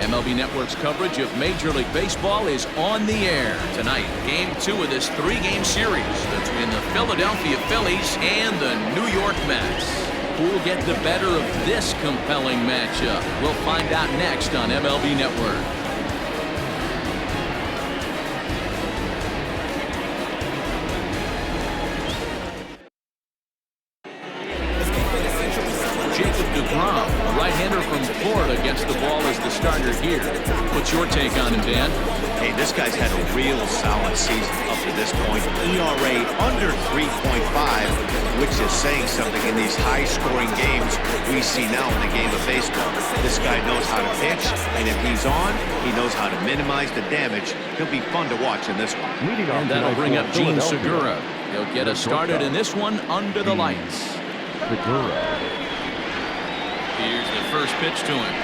MLB Network's coverage of Major League Baseball is on the air tonight. Game 2 of this 3-game series between the Philadelphia Phillies and the New York Mets. Who will get the better of this compelling matchup? We'll find out next on MLB Network. Right-hander from Florida gets the ball as the starter here. What's your take on him, Dan? Hey, this guy's had a real solid season up to this point. ERA under 3.5, which is saying something in these high-scoring games we see now in the game of baseball. This guy knows how to pitch, and if he's on, he knows how to minimize the damage. He'll be fun to watch in this one. And that'll bring up Gene Segura. He'll get us started in this one under the lights. Here's the first pitch to him.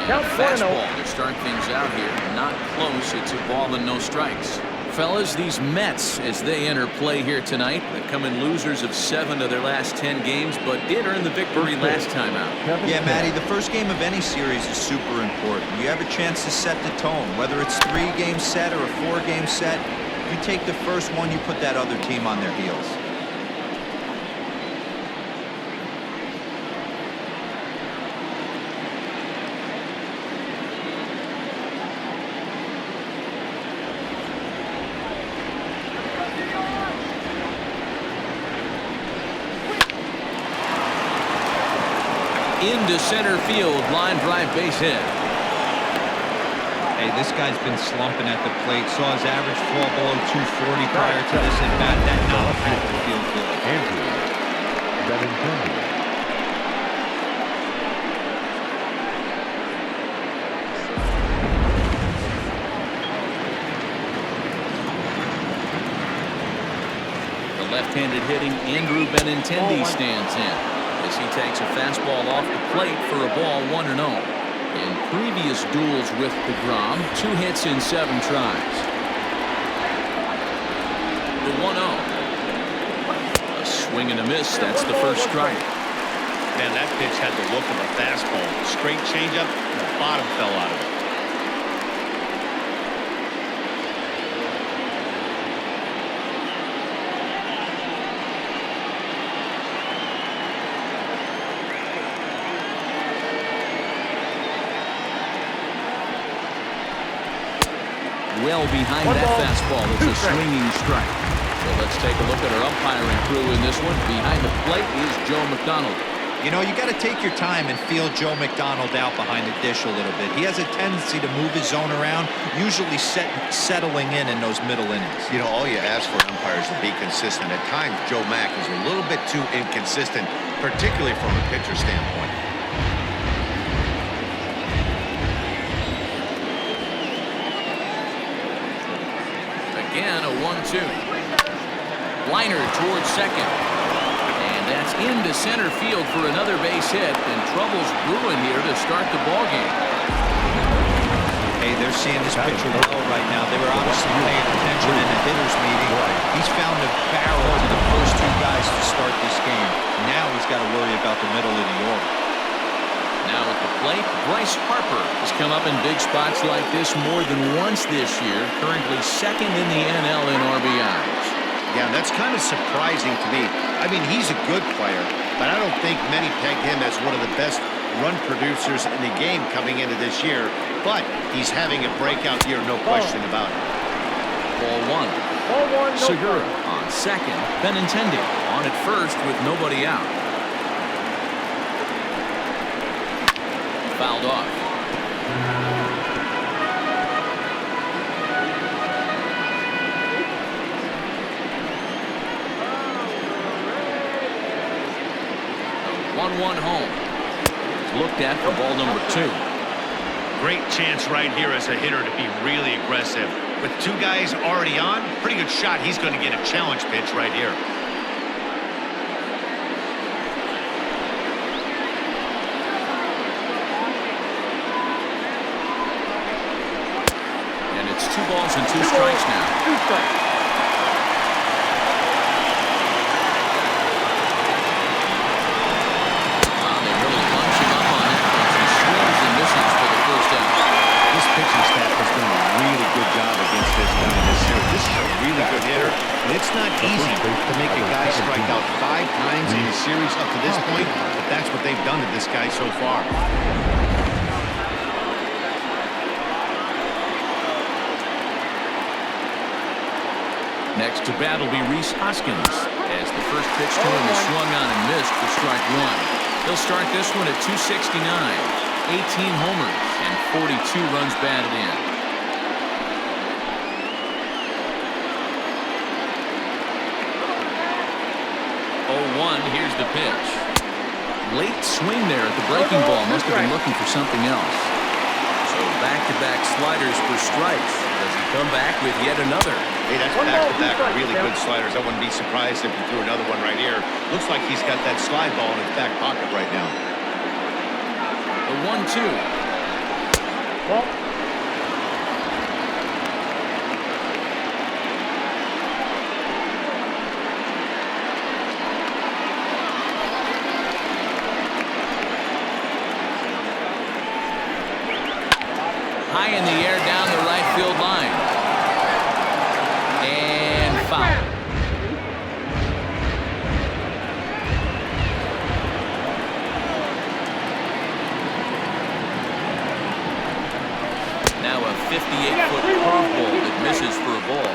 And fastball to start things out here. Not close. It's a ball and no strikes. Fellas, these Mets, as they enter play here tonight, have come in losers of 7 of their last 10 games, but did earn the victory last time out. Yeah, Matty, the first game of any series is super important. You have a chance to set the tone, whether it's 3-game set or a 4-game set. You take the first one, you put that other team on their heels. Into center field, line drive, base hit. Hey, this guy's been slumping at the plate. Saw his average fall below 240 prior to this at bat. That now had to feel good. The left-handed hitting Andrew Benintendi stands in as he takes a fastball off the plate for a ball 1-0. In previous duels with DeGrom, 2 hits in 7 tries. The 1-0. A swing and a miss. That's the first strike. Man, that pitch had the look of a fastball. Straight changeup, the bottom fell out of it. Well behind that fastball. It's a swinging strike. So let's take a look at our umpiring crew in this one. Behind the plate is Joe McDonald. You know, you got to take your time and feel Joe McDonald out behind the dish a little bit. He has a tendency to move his zone around, usually settling in those middle innings. You know, all you ask for umpires to be consistent. At times, Joe Mack is a little bit too inconsistent, particularly from a pitcher standpoint. Again, a 1-2. Liner towards second. And that's into center field for another base hit. And trouble's brewing here to start the ballgame. Hey, they're seeing this pitcher well right now. They were obviously paying attention in the hitters meeting. He's found a barrel to the first 2 guys to start this game. Now he's got to worry about the middle of the order. Now at the plate, Bryce Harper has come up in big spots like this more than once this year. Currently 2nd in the NL in RBIs. Yeah, that's kind of surprising to me. I mean, he's a good player, but I don't think many peg him as one of the best run producers in the game coming into this year. But he's having a breakout year, no question about it. Ball 1. Segura on second. Benintendi on at first with nobody out. Fouled off. A 1-1 home. It's looked at for ball number 2. Great chance right here as a hitter to be really aggressive. With 2 guys already on, pretty good shot. He's going to get a challenge pitch right here. It's 2 balls and 2 strikes now. Wow, they really bunch him up on it. He swings It's not easy to make a guy strike out 5 times in a series up to this point, but that's what they've done to this guy so far. Next to bat will be Rhys Hoskins, as the first pitch to him is swung on and missed for strike 1. He'll start this one at 269, 18 homers, and 42 runs batted in. 0-1, here's the pitch. Late swing there at the breaking ball. Must have been looking for something else. So back-to-back sliders for strikes. Does he come back with yet another? Hey, that's back-to-back really good sliders. I wouldn't be surprised if he threw another one right here. Looks like he's got that slide ball in his back pocket right now. The 1-2. High in the air down the right field line. And foul. Now a 58-foot curveball that misses for a ball.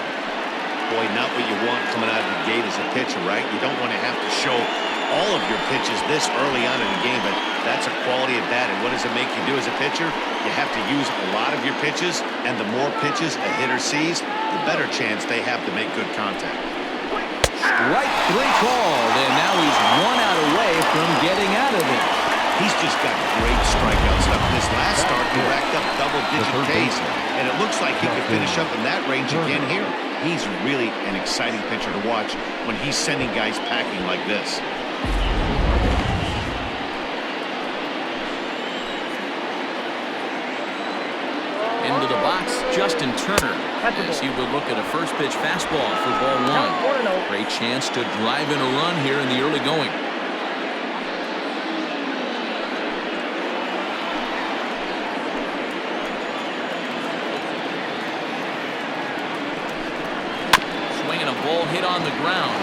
Boy, not what you want coming out of the gate as a pitcher, right? You don't want to have to show all of your pitches this early on in the game, but that's a quality of bat. And what does it make you do as a pitcher? You have to use a lot of your pitches, and the more pitches a hitter sees, the better chance they have to make good contact. Strike 3 called, and now he's 1 out away from getting out of it. He's just got great strikeout stuff. This last start, he racked up double-digit Ks, and it looks like he could finish up in that range again here. He's really an exciting pitcher to watch when he's sending guys packing like this. Into the box, Justin Turner, as he will look at a first pitch fastball for ball 1. Great chance to drive in a run here in the early going. Swinging a ball hit on the ground.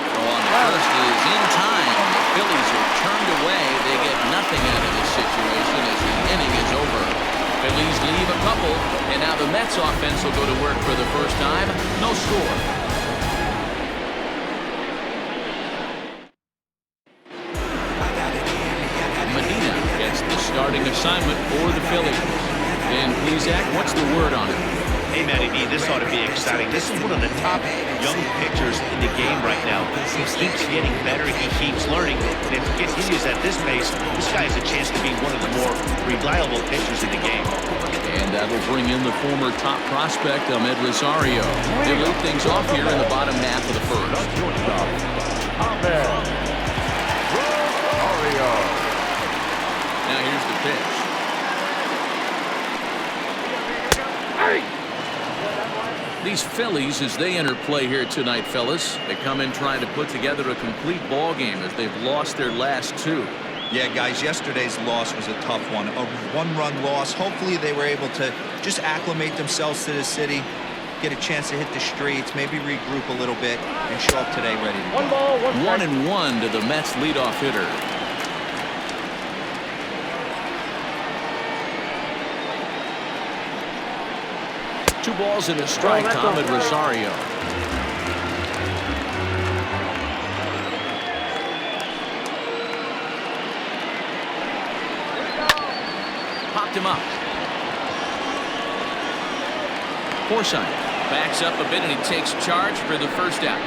Throw on the first is in time. The Phillies are turned away. They get nothing out of this situation as the inning is over. Phillies leave a couple, and now the Mets offense will go to work for the first time. No score. Medina gets the starting assignment for the Phillies. Dan Plesac, what's the word on it? Hey, Matty B, this ought to be exciting. This is one of the top young pitchers in the game right now. He keeps getting better. He keeps learning. And if he continues at this pace, this guy has a chance to be one of the more reliable pitchers in the game. And that'll bring in the former top prospect, Ahmed Rosario. They lead things off here in the bottom half of the first. Now here's the pitch. These Phillies, as they enter play here tonight, fellas, they come in trying to put together a complete ball game as they've lost their last 2. Yeah, guys, yesterday's loss was a tough one. A 1-run loss. Hopefully they were able to just acclimate themselves to the city, get a chance to hit the streets, maybe regroup a little bit, and show up today ready to go. 1-1 to the Mets leadoff hitter. Two balls and a strike to Ahmed Rosario. Popped him up. Forsythe backs up a bit and he takes charge for the first out.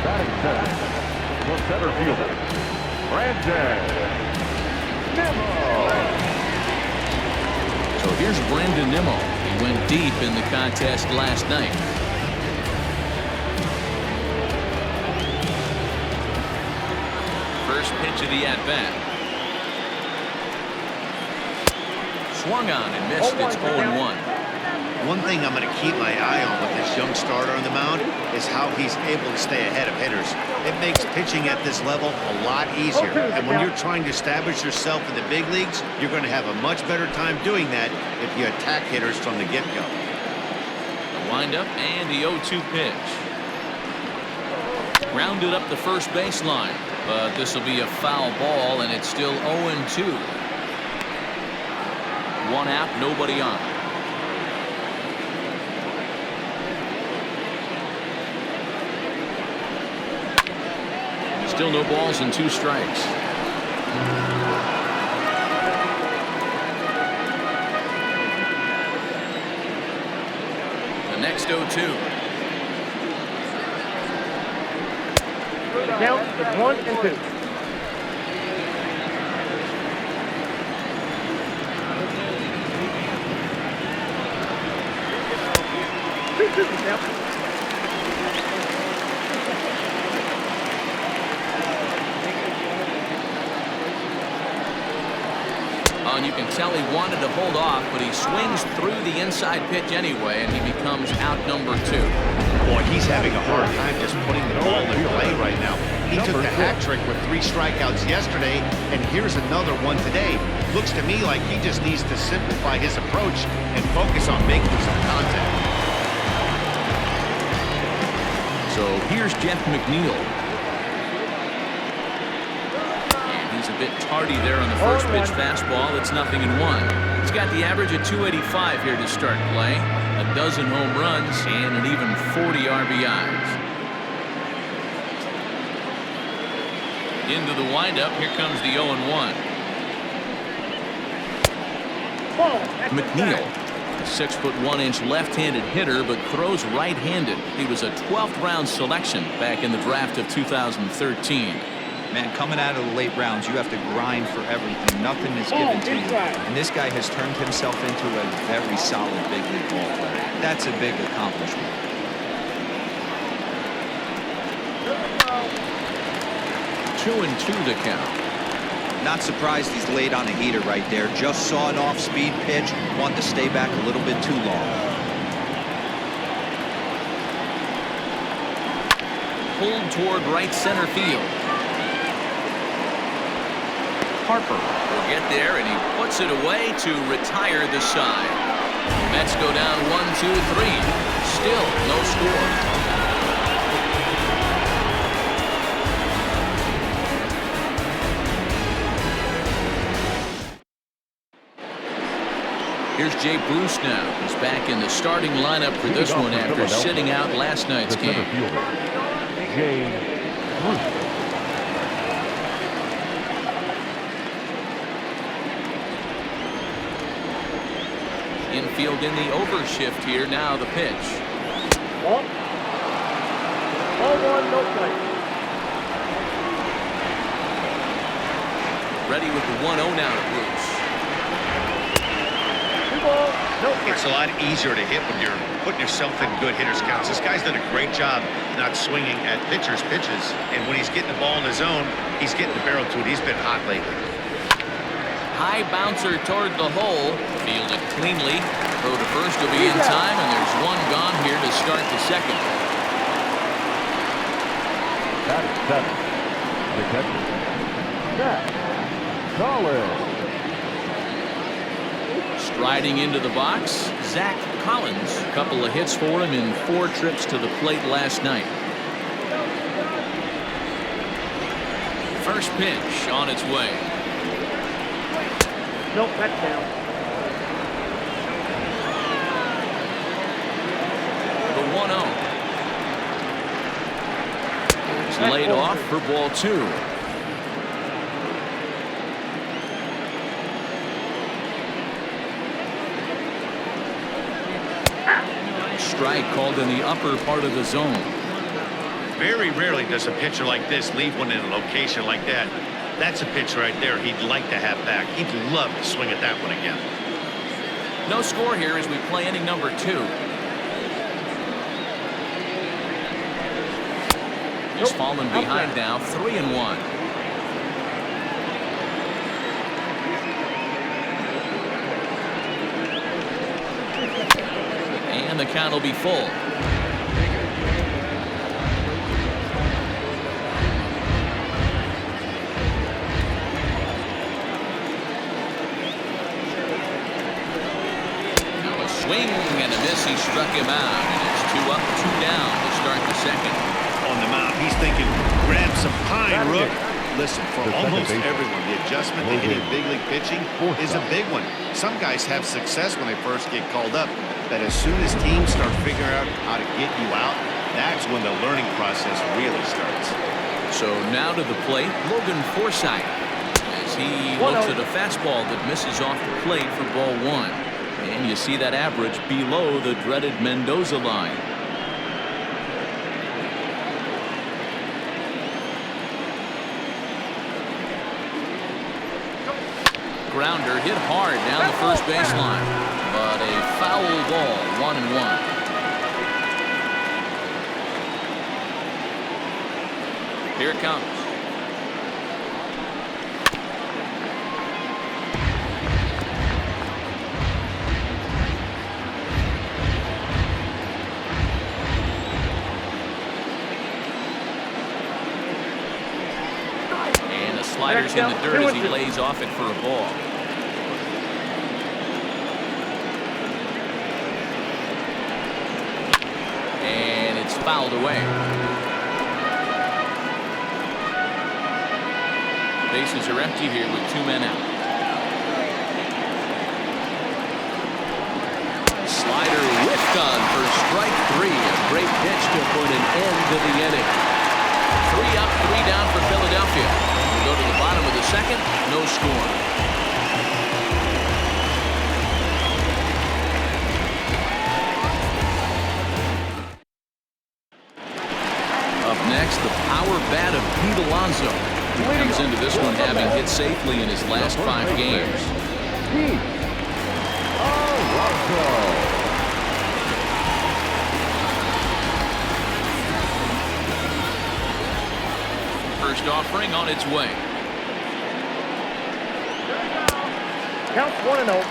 Batting center, for center fielder, Brandon Nimmo. So here's Brandon Nimmo. He went deep in the contest last night. First pitch of the at-bat. Swung on and missed. It's 0-1. One thing I'm going to keep my eye on with this young starter on the mound is how he's able to stay ahead of hitters. It makes pitching at this level a lot easier. And when you're trying to establish yourself in the big leagues, you're going to have a much better time doing that if you attack hitters from the get-go. Wind up and the 0-2 pitch. Grounded up the first baseline, but this will be a foul ball, and it's still 0-2. One out, nobody on. Still no balls and 2 strikes. The next 0-2. Count is 1-2. And you can tell he wanted to hold off, but he swings through the inside pitch anyway, and he becomes out number 2. Boy, he's having a hard time just putting the ball in play right now. He took the hat trick with 3 strikeouts yesterday, and here's another one today. Looks to me like he just needs to simplify his approach and focus on making some contact. So here's Jeff McNeil. He's a bit tardy there on the first pitch fastball. It's 0-1. He's got the average at 285 here to start play. A dozen home runs and an even 40 RBIs. Into the windup. Here comes the 0-1. McNeil, a 6'1" left-handed hitter, but throws right-handed. He was a 12th round selection back in the draft of 2013. Man, coming out of the late rounds, you have to grind for everything. Nothing is given to you. And this guy has turned himself into a very solid big league ball player. That's a big accomplishment. Two and 2 the count. Not surprised he's laid on a heater right there. Just saw an off-speed pitch. Wanted to stay back a little bit too long. Pulled toward right center field. Harper will get there, and he puts it away to retire the side. Mets go down 1-2-3. Still no score. Here's Jay Bruce now. He's back in the starting lineup for this one after sitting out last night's game. Jay Bruce. Infield in the overshift here. Now the pitch. Ball 1, no play. Ready with the 1-0 now to Bruce. 2 balls, no play. It's a lot easier to hit when you're putting yourself in good hitter's counts. This guy's done a great job not swinging at pitchers' pitches, and when he's getting the ball in his zone, he's getting the barrel to it. He's been hot lately. High bouncer toward the hole. Fielded cleanly. Throw to first will be in time, and there's one gone here to start the second. That is 7. The catcher. Zach Collins. Striding into the box, Zach Collins. A couple of hits for him in 4 trips to the plate last night. First pitch on its way. Nope, that's down. The 1-0. It's laid off for ball 2. Strike called in the upper part of the zone. Very rarely does a pitcher like this leave one in a location like that. That's a pitch right there he'd like to have back. He'd love to swing at that one again. No score here as we play inning number 2. He's fallen behind now, 3-1. And the count will be full. Swing and a miss. He struck him out. Two up, two down to start the second. On the mound, he's thinking, grab some pine root. Listen, for almost everyone, the adjustment to hitting big league pitching is a big one. Some guys have success when they first get called up, but as soon as teams start figuring out how to get you out, that's when the learning process really starts. So now to the plate, Logan Forsythe, as he looks at a fastball that misses off the plate for ball one. And you see that average below the dreaded Mendoza line. Grounder hit hard down the first baseline, but a foul ball, 1-1. Here it comes. And the slider's in the dirt as he lays off it for a ball. And it's fouled away. Bases are empty here with two men out. Slider whiffed on for strike three. A great pitch to put an end to the inning. 3 up, 3 down for Philadelphia. We go to the bottom of the second. No score. Up next, the power bat of Pete Alonso. He comes into this one having hit safely in his last 5 games. First offering on its way. Count 1-0.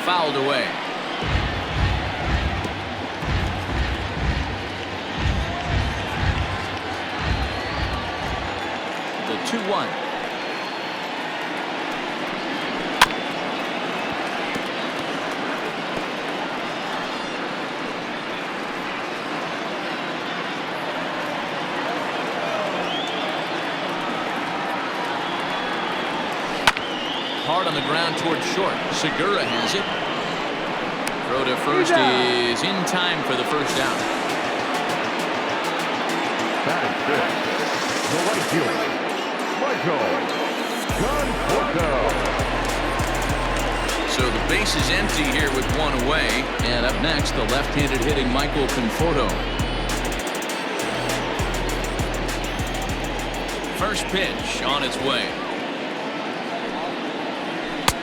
Fouled away. The 2-1. Hard on the ground towards short. Segura has it. Throw to first is in time for the first out. Batting fifth, the right fielder, Michael Conforto. So the base is empty here with one away. And up next, the left-handed hitting Michael Conforto. First pitch on its way.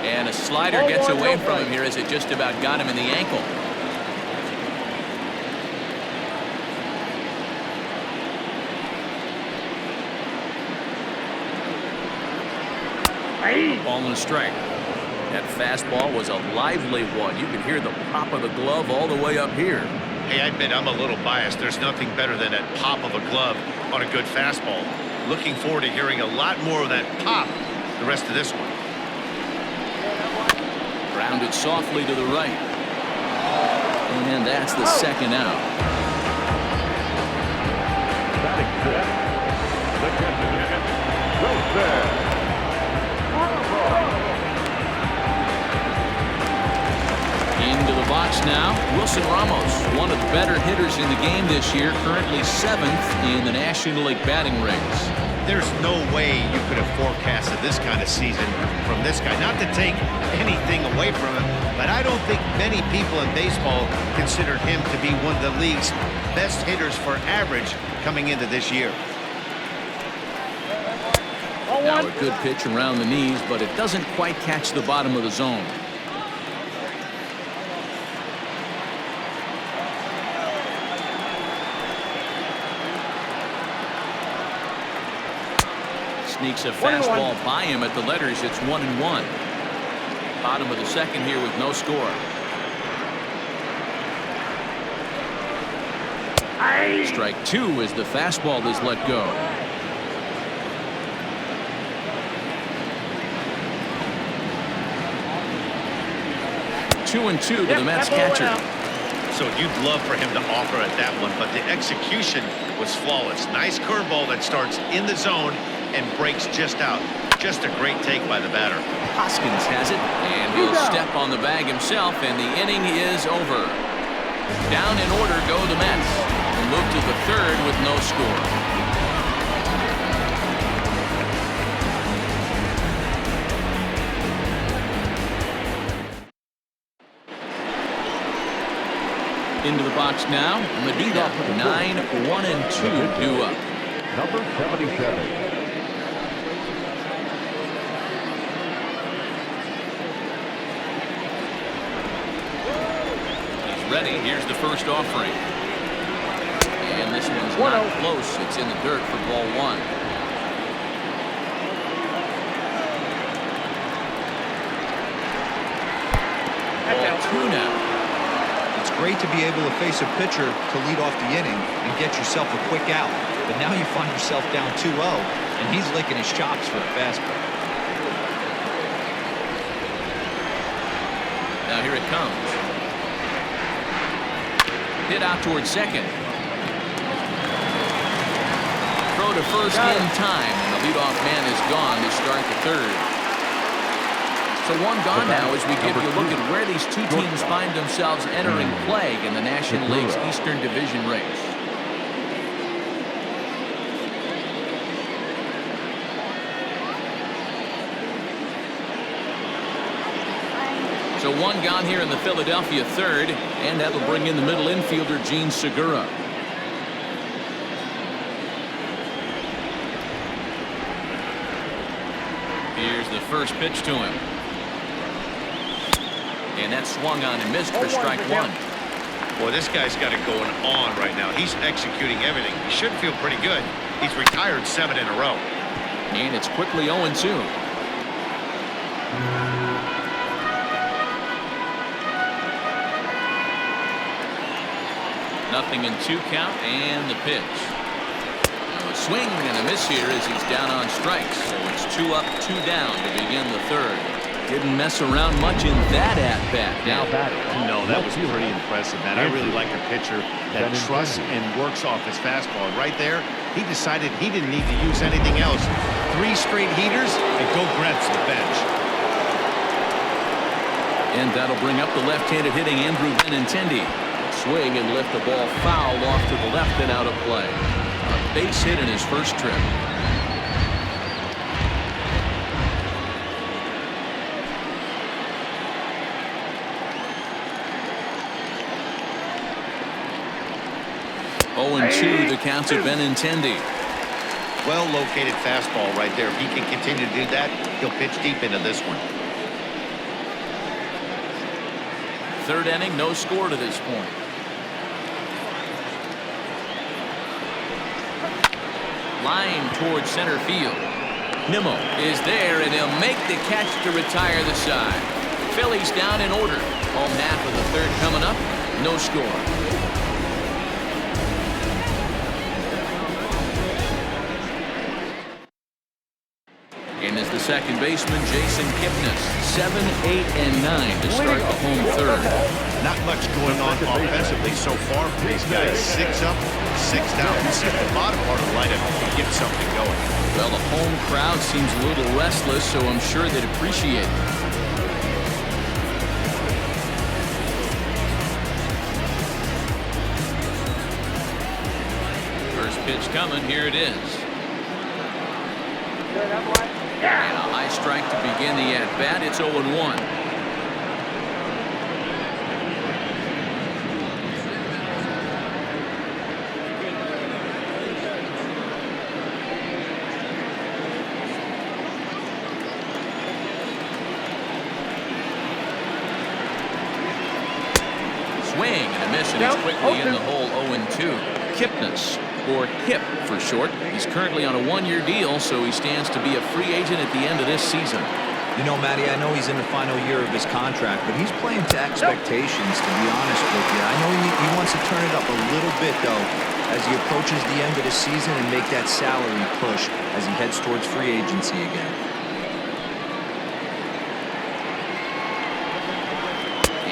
And a slider gets away from him here as it just about got him in the ankle. Ball and a strike. That fastball was a lively one. You could hear the pop of the glove all the way up here. Hey, I admit I'm a little biased. There's nothing better than that pop of a glove on a good fastball. Looking forward to hearing a lot more of that pop the rest of this one. Grounded softly to the right. And that's the second out. Batting fifth, the catcher, Into the box now, Wilson Ramos, one of the better hitters in the game this year, currently 7th in the National League batting ranks. There's no way you could have forecasted this kind of season from this guy. Not to take anything away from him, but I don't think many people in baseball considered him to be one of the league's best hitters for average coming into this year. Now a good pitch around the knees, but it doesn't quite catch the bottom of the zone. Sneaks a fastball by him at the letters. It's 1-1. Bottom of the second here with no score. Strike two as the fastball is let go. 2-2 to the Mets catcher. So you'd love for him to offer at that one, but the execution was flawless. Nice curveball that starts in the zone and breaks just out. Just a great take by the batter. Hoskins has it, and he'll step on the bag himself, and the inning is over. Down in order go the Mets. They move to the third with no score. Into the box now, Medina, 9-1-2 due up. Number 77. He's ready. Here's the first offering. And this one's not close. It's in the dirt for ball one. Ball two now. It's great to be able to face a pitcher to lead off the inning and get yourself a quick out. But now you find yourself down 2-0, and he's licking his chops for a fastball. Now here it comes. Hit out towards second. Throw to first in time, and the leadoff man is gone to start the third. So one gone now as we give you a look at where these two teams find themselves entering play in the National League's Eastern Division race. So one gone here in the Philadelphia third, and that'll bring in the middle infielder Gene Segura. Here's the first pitch to him. And that swung on and missed for strike one. Boy, this guy's got it going on right now. He's executing everything. He should feel pretty good. He's retired 7 in a row. And it's quickly 0-2. Nothing in 2 count, and the pitch. A swing and a miss here as he's down on strikes. So it's 2 up, 2 down to begin the third. Didn't mess around much in that at-bat. Now batting. No, that was pretty impressive, man. I really like a pitcher that trusts and works off his fastball. Right there, he decided he didn't need to use anything else. 3 straight heaters and go grab to the bench. And that'll bring up the left-handed hitting Andrew Benintendi. Swing and lift the ball foul off to the left and out of play. A base hit in his first trip. And 2 the count to Benintendi. Well located fastball right there. If he can continue to do that, he'll pitch deep into this one. Third inning, no score to this point. Line towards center field. Nimmo is there, and he'll make the catch to retire the side. Phillies down in order. Home half of the third coming up. No score. And as the second baseman, Jason Kipnis, 7, 8, and 9 to start the home third. Not much going on offensively so far for these guys. 6 up, 6 down. This is the bottom part of the lineup to get something going. Well, the home crowd seems a little restless, so I'm sure they'd appreciate it. First pitch coming. Here it is. And a high strike to begin the at-bat. It's 0-1. Swing and a miss, and he's quickly in the hole. 0-2. Kipnis, or Kip for short. He's currently on a one-year deal, so he stands to be a free agent at the end of this season. You know, Matty, I know he's in the final year of his contract, but he's playing to expectations, to be honest with you. I know he wants to turn it up a little bit, though, as he approaches the end of the season and make that salary push as he heads towards free agency again.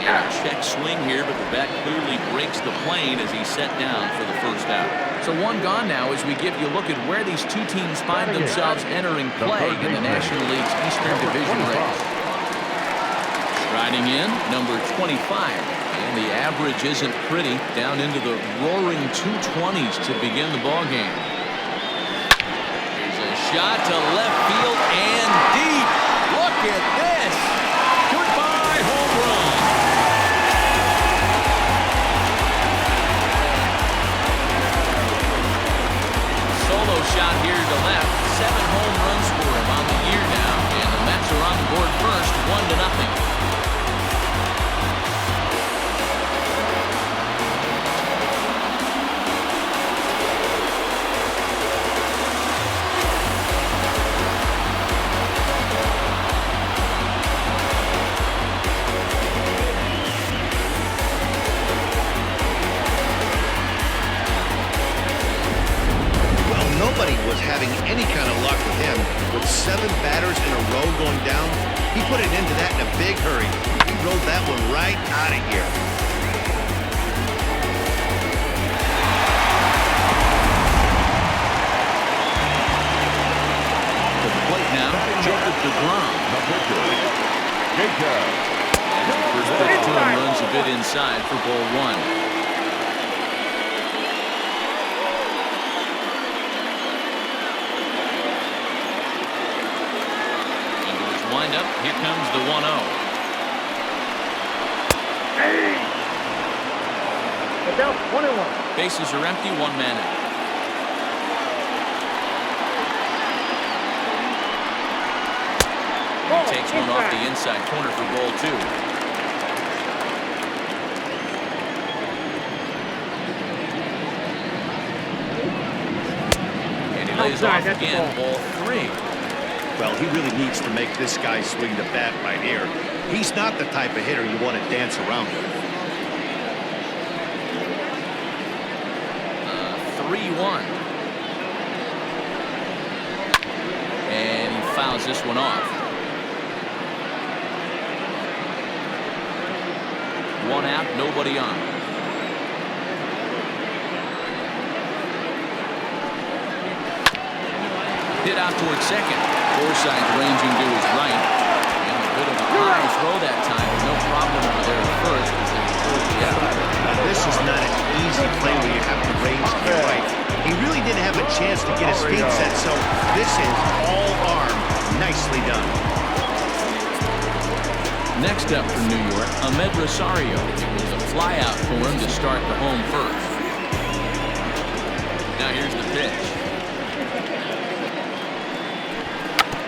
And a check swing here, but the bat clearly breaks the plane as he's set down for the first out. So one gone now as we give you a look at where these two teams find themselves entering play in the National League's Eastern Division race. Striding in, number 25. And the average isn't pretty, down into the roaring 220s to begin the ballgame. Here's a shot to left field and deep. Look at this. Goodbye, home run. Solo shot here to left. 7 home runs for him on the year now. And the Mets are on the board first, 1-0. Nobody was having any kind of luck with him. With 7 batters in a row going down, he put it into that in a big hurry. He rode that one right out of here. To the plate now, Jacob DeGrom. And the first pitch to him runs a bit inside for ball 1. Up. Here comes the 1-0. Bases are empty, 1 man out. He takes one off the inside corner for ball 2. And he lays off again, ball 3. Well, he really needs to make this guy swing the bat right here. He's not the type of hitter you want to dance around with. 3-1. And he fouls this one off. 1 out, nobody on. Hit out towards second. Forsythe ranging to his right. And a bit of a high throw that time. No problem over there at first as they pulled the out. Now, this is not an easy play where you have to range to your right. He really didn't have a chance to get his feet set, so this is all arm. Nicely done. Next up for New York, Ahmed Rosario. It was a fly out for him to start the home first. Now here's the pitch.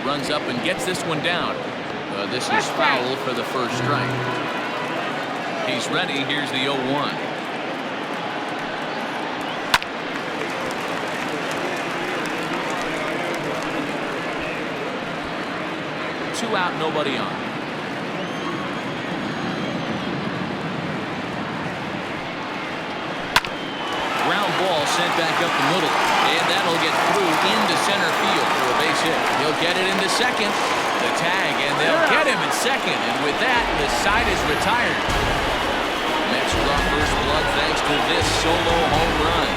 Runs up and gets this one down. This is foul for the first strike. He's ready. Here's the 0-1. 2 out, nobody on. Ground ball sent back up the middle, and that'll get through into center field for a base hit. He'll get it into second. The tag, and they'll get him at second. And with that, the side is retired. Mets draw first blood thanks to this solo home run.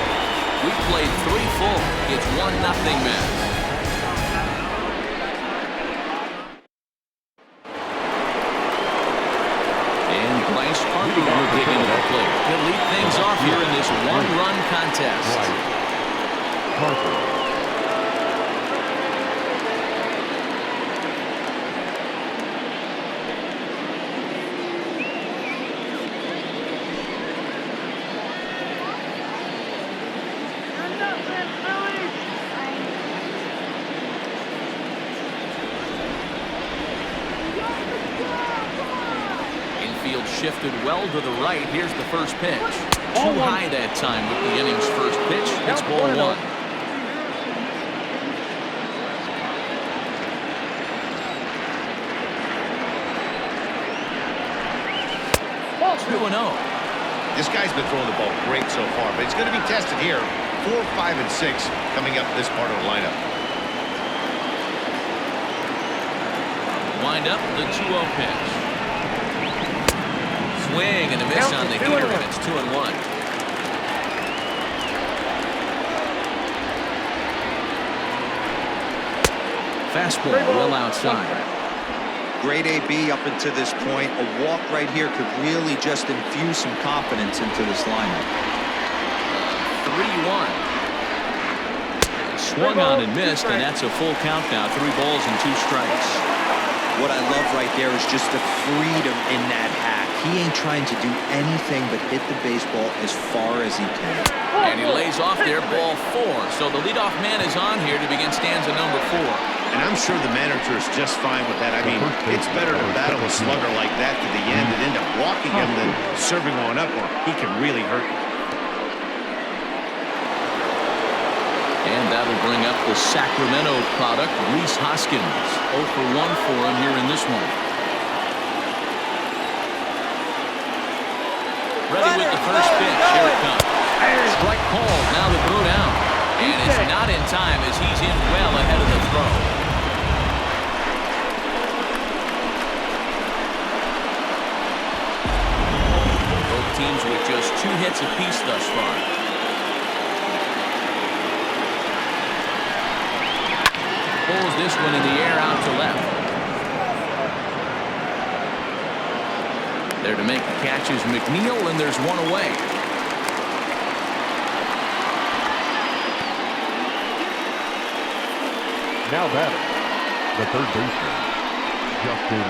We played 3 full. It's 1-0 Mets. Will dig into the plate. He'll lead things off here in this 1-run contest. shifted well to the right. Here's the first pitch. Too high that time with the inning's first pitch. It's ball 1. 2-0. This guy's been throwing the ball great so far, but he's going to be tested here. 4, 5, and 6 coming up this part of the lineup. Wind up the 2-0 pitch. Swing and a miss on the heater, and it's 2-1. Fastball well outside. Great AB up until this point. A walk right here could really just infuse some confidence into this lineup. 3-1. Swung on and missed, and that's a full count now. 3 balls and 2 strikes. What I love right there is just the freedom in that hack. He ain't trying to do anything but hit the baseball as far as he can. And he lays off there, ball 4. So the leadoff man is on here to begin stanza number 4. And I'm sure the manager is just fine with that. I mean, it's better to battle a slugger like that to the end and end up walking him than serving one up, or he can really hurt you. And that'll bring up the Sacramento product, Rhys Hoskins. 0 for 1 for him here in this one. Ready with the first pitch. Here it comes. Strike called. Now the throw down. And it's not in time as he's in well ahead of the throw. Both teams with just 2 hits apiece thus far. Pulls this one in the air out to left. There to make the catch is McNeil, and there's one away. Now batting, the third baseman, Justin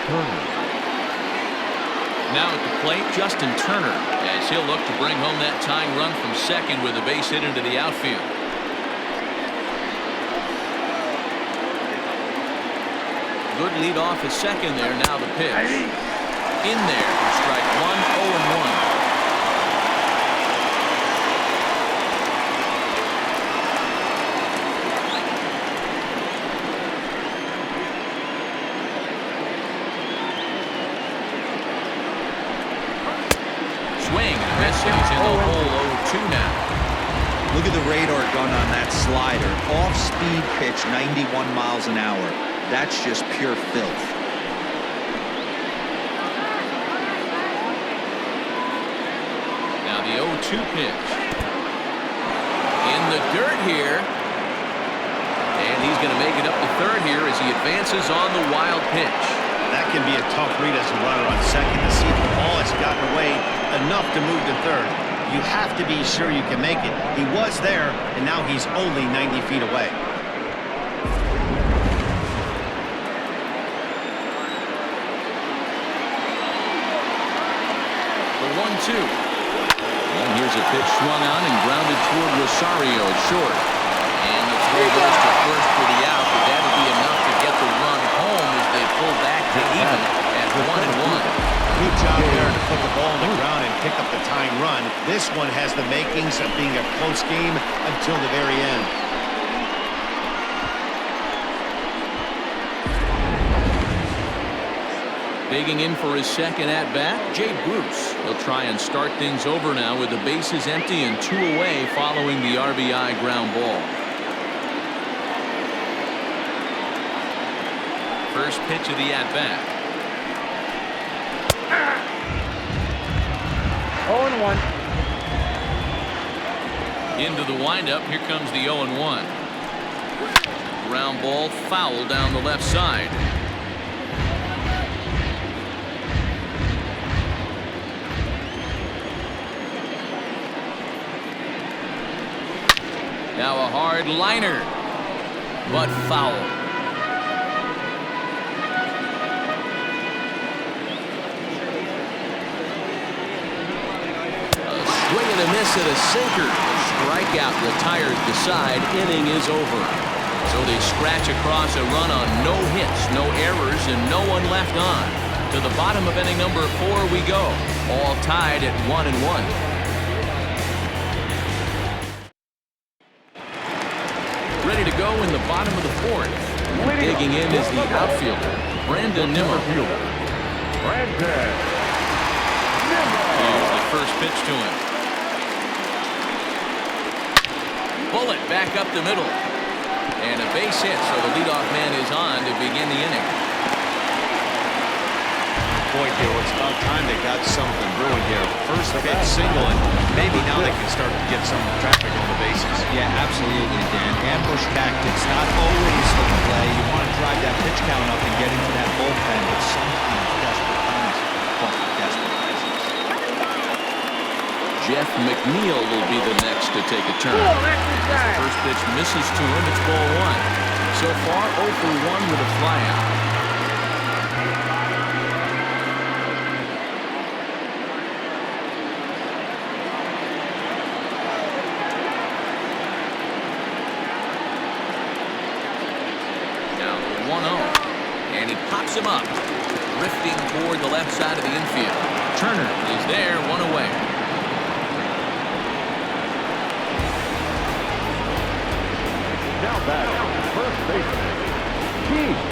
Turner. Now at the plate, Justin Turner, as he'll look to bring home that tying run from second with a base hit into the outfield. Good lead off at second there. Now the pitch. In there for strike 1, 0-1. Swing and a miss, and he's in the hole. 0-2 now. Look at the radar gun on that slider. Off-speed pitch, 91 miles an hour. That's just pure filth. Now the 0-2 pitch. In the dirt here. And he's going to make it up to third here as he advances on the wild pitch. That can be a tough read as a runner on second to see the ball has gotten away enough to move to third. You have to be sure you can make it. He was there, and now he's only 90 feet away. The 1-2. And here's a pitch swung on and grounded toward Rosario at short. And the throw goes to first for the out, but that'll be enough to get the run home as they pull back to even at 1-1. Good job there to put the ball on the ground and pick up the tying run. This one has the makings of being a close game until the very end. Digging in for his second at-bat, Jay Bruce. He'll try and start things over now with the bases empty and 2 away following the RBI ground ball. First pitch of the at-bat. 0-1. Into the windup. Here comes the 0-1. Ground ball foul down the left side. Now a hard liner, but foul. Swing and a miss at a sinker. Strikeout retires the side. Inning is over. So they scratch across a run on no hits, no errors, and no one left on. To the bottom of inning number 4 we go. All tied at 1-1. Ready to go in the bottom of the 4th. Digging in is the outfielder, Brandon Nimmo. Here's the first pitch to him. Bullet back up the middle. And a base hit, so the leadoff man is on to begin the inning. Boy, Gil, it's about time they got something brewing here. First pitch single, and maybe now they can start to get some traffic on the bases. Yeah, absolutely, Dan. Ambush tactics, not always the play. You want to drive that pitch count up and get into that bullpen, but sometimes desperate times call for desperate measures. Jeff McNeil will be the next to take a turn. The first pitch misses to him. It's ball 1. So far, 0 for 1 with a flyout. And he pops him up, drifting toward the left side of the infield. Turner is there, 1 away. Now back, first baseman, Keith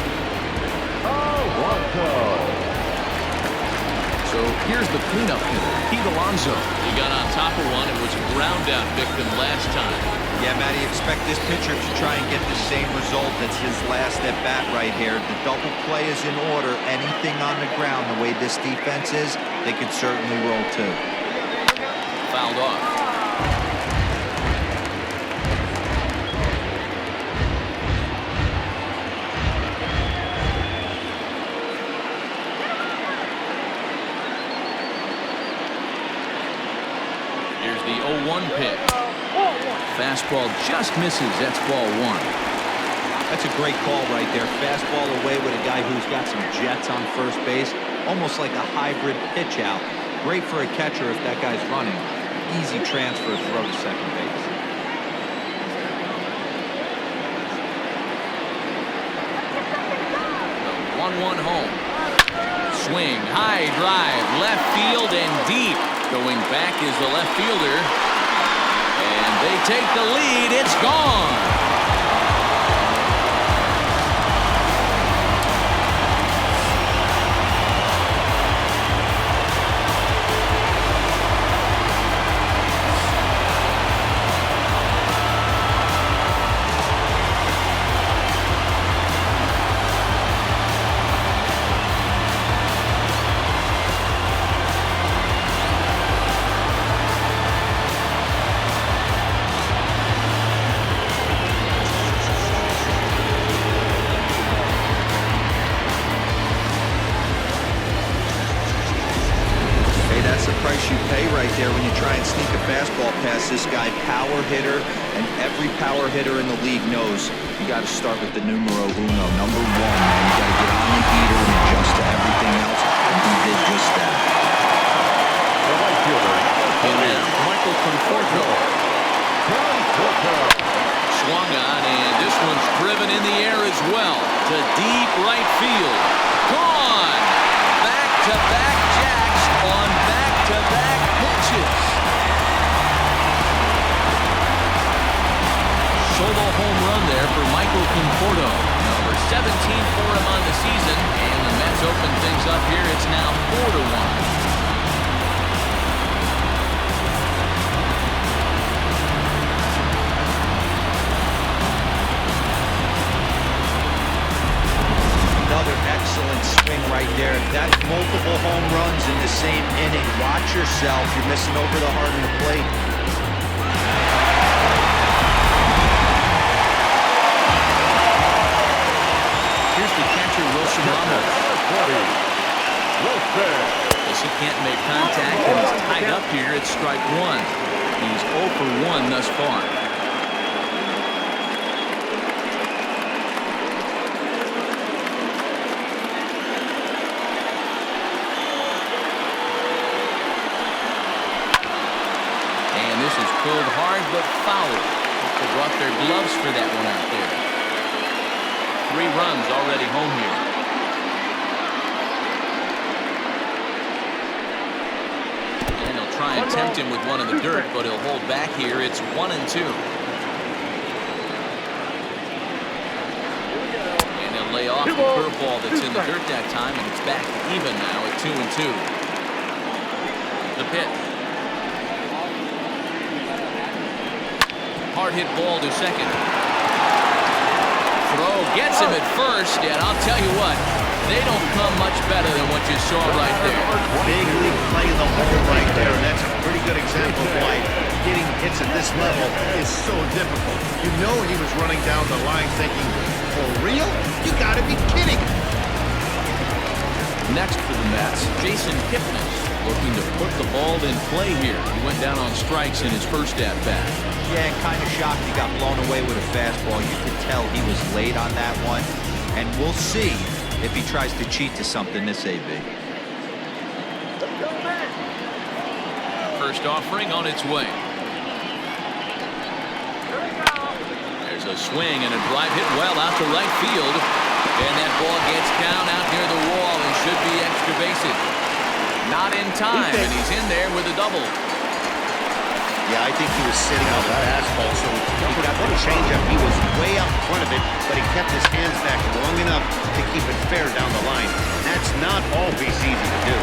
Alonso. So here's the cleanup hitter, Pete Alonso. He got on top of one and was a ground out victim last time. Yeah, Matty, expect this pitcher to try and get the same result as his last at bat right here. The double play is in order. Anything on the ground, the way this defense is, they could certainly roll too. Fouled off. Here's the 0-1 pitch. Fastball just misses. That's ball 1. That's a great call right there. Fastball away with a guy who's got some jets on first base. Almost like a hybrid pitch out. Great for a catcher if that guy's running. Easy transfer throw to second base. The 1-1 home. Swing, high drive, left field and deep. Going back is the left fielder. And they take the lead. It's gone. You pay right there when you try and sneak a fastball past this guy. Power hitter, and every power hitter in the league knows you got to start with the numero uno, number 1, man. You got to get on the heater and adjust to everything else, and he did just that. The right fielder, And now Michael Conforto. Swung on, and this one's driven in the air as well to deep right field. Gone. Back-to-back jacks on back-to-back pitches. Solo home run there for Michael Conforto. Number 17 for him on the season, and the Mets open things up here. It's now 4-1. Another excellent swing right there. That's multiple home runs in the same inning. Watch yourself. You're missing over the heart of the plate. Here's the catcher, Wilson Ramos. As he can't make contact and he's tied up here, it's strike 1. He's 0 for 1 thus far. This is pulled hard but foul. They brought their gloves for that one out there. 3 runs already home here. to tempt him with one in the dirt, but he'll hold back here. It's 1-2. And he'll lay off the curveball that's in the dirt that time, and it's back even now at 2-2. The pitch. Hard hit ball to second. Throw gets him at first, and I'll tell you what, they don't come much better than what you saw right there. Big league play in the hole right there, and that's a pretty good example of why getting hits at this level is so difficult. You know he was running down the line thinking, for real? You gotta be kidding. Next for the Mets, Jason Kipnis, looking to put the ball in play here. He went down on strikes in his first at-bat. Yeah, kind of shocked he got blown away with a fastball. You could tell he was late on that one. And we'll see if he tries to cheat to something this AB. First offering on its way. There's a swing and a drive hit well out to right field. And that ball gets down out near the wall and should be extra bases. Not in time, and he's in there with a double. Yeah, I think he was sitting on the fastball, so he got the changeup. He was way up in front of it, but he kept his hands back long enough to keep it fair down the line. That's not always easy to do.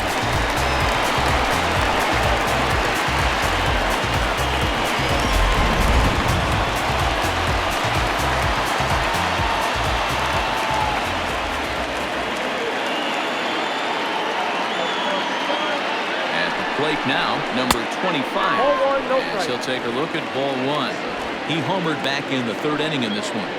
Plate now, number 25, as he'll take a look at ball one. He homered back in the third inning in this one.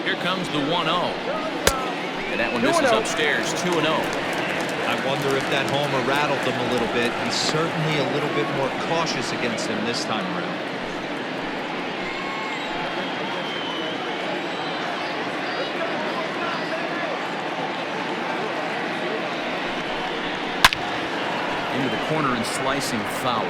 Here comes the 1-0. And that one misses upstairs, 2-0. I wonder if that homer rattled him a little bit. He's certainly a little bit more cautious against him this time around. Into the corner and slicing foul.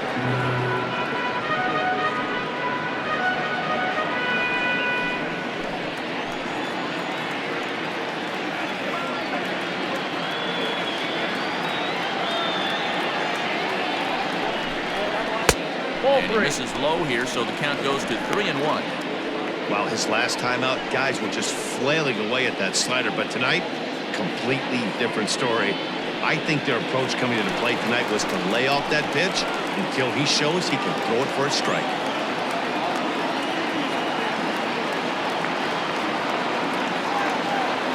And he misses low here, so the count goes to 3-1. Wow, his last time out, guys were just flailing away at that slider, but tonight, completely different story. I think their approach coming to the plate tonight was to lay off that pitch until he shows he can throw it for a strike.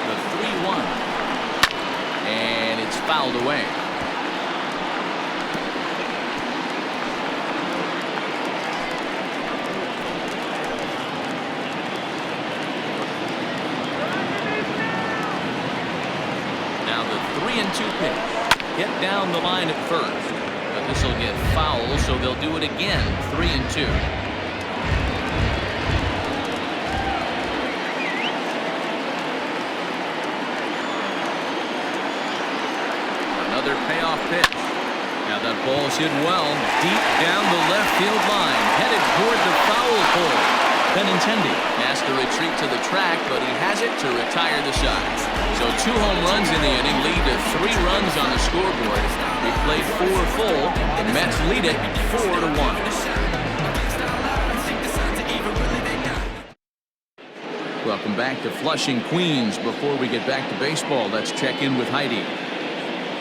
The 3-1. And it's fouled away. Now the 3-2 pitch. Hit down the line at first. But this will get foul, so they'll do it again. 3-2. Another payoff pitch. Now that ball's hit well, deep down the left field line, headed toward the foul pole. Benintendi has to retreat to the track, but he has it to retire the side. So 2 home runs in the inning lead to 3 runs on the scoreboard. We played 4 full. The Mets lead it 4-1. Welcome back to Flushing, Queens. Before we get back to baseball, let's check in with Heidi.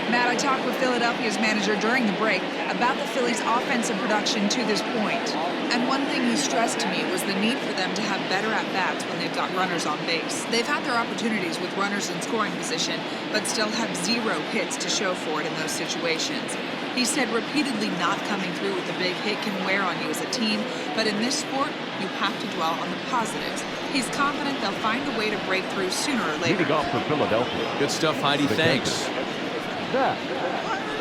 Matt, I talked with Philadelphia's manager during the break about the Phillies' offensive production to this point. And one thing he stressed to me was the need for them to have better at-bats when they've got runners on base. They've had their opportunities with runners in scoring position, but still have 0 hits to show for it in those situations. He said repeatedly not coming through with a big hit can wear on you as a team, but in this sport, you have to dwell on the positives. He's confident they'll find a way to break through sooner or later. Leading off for Philadelphia. Good stuff, Heidi. Thanks. Zach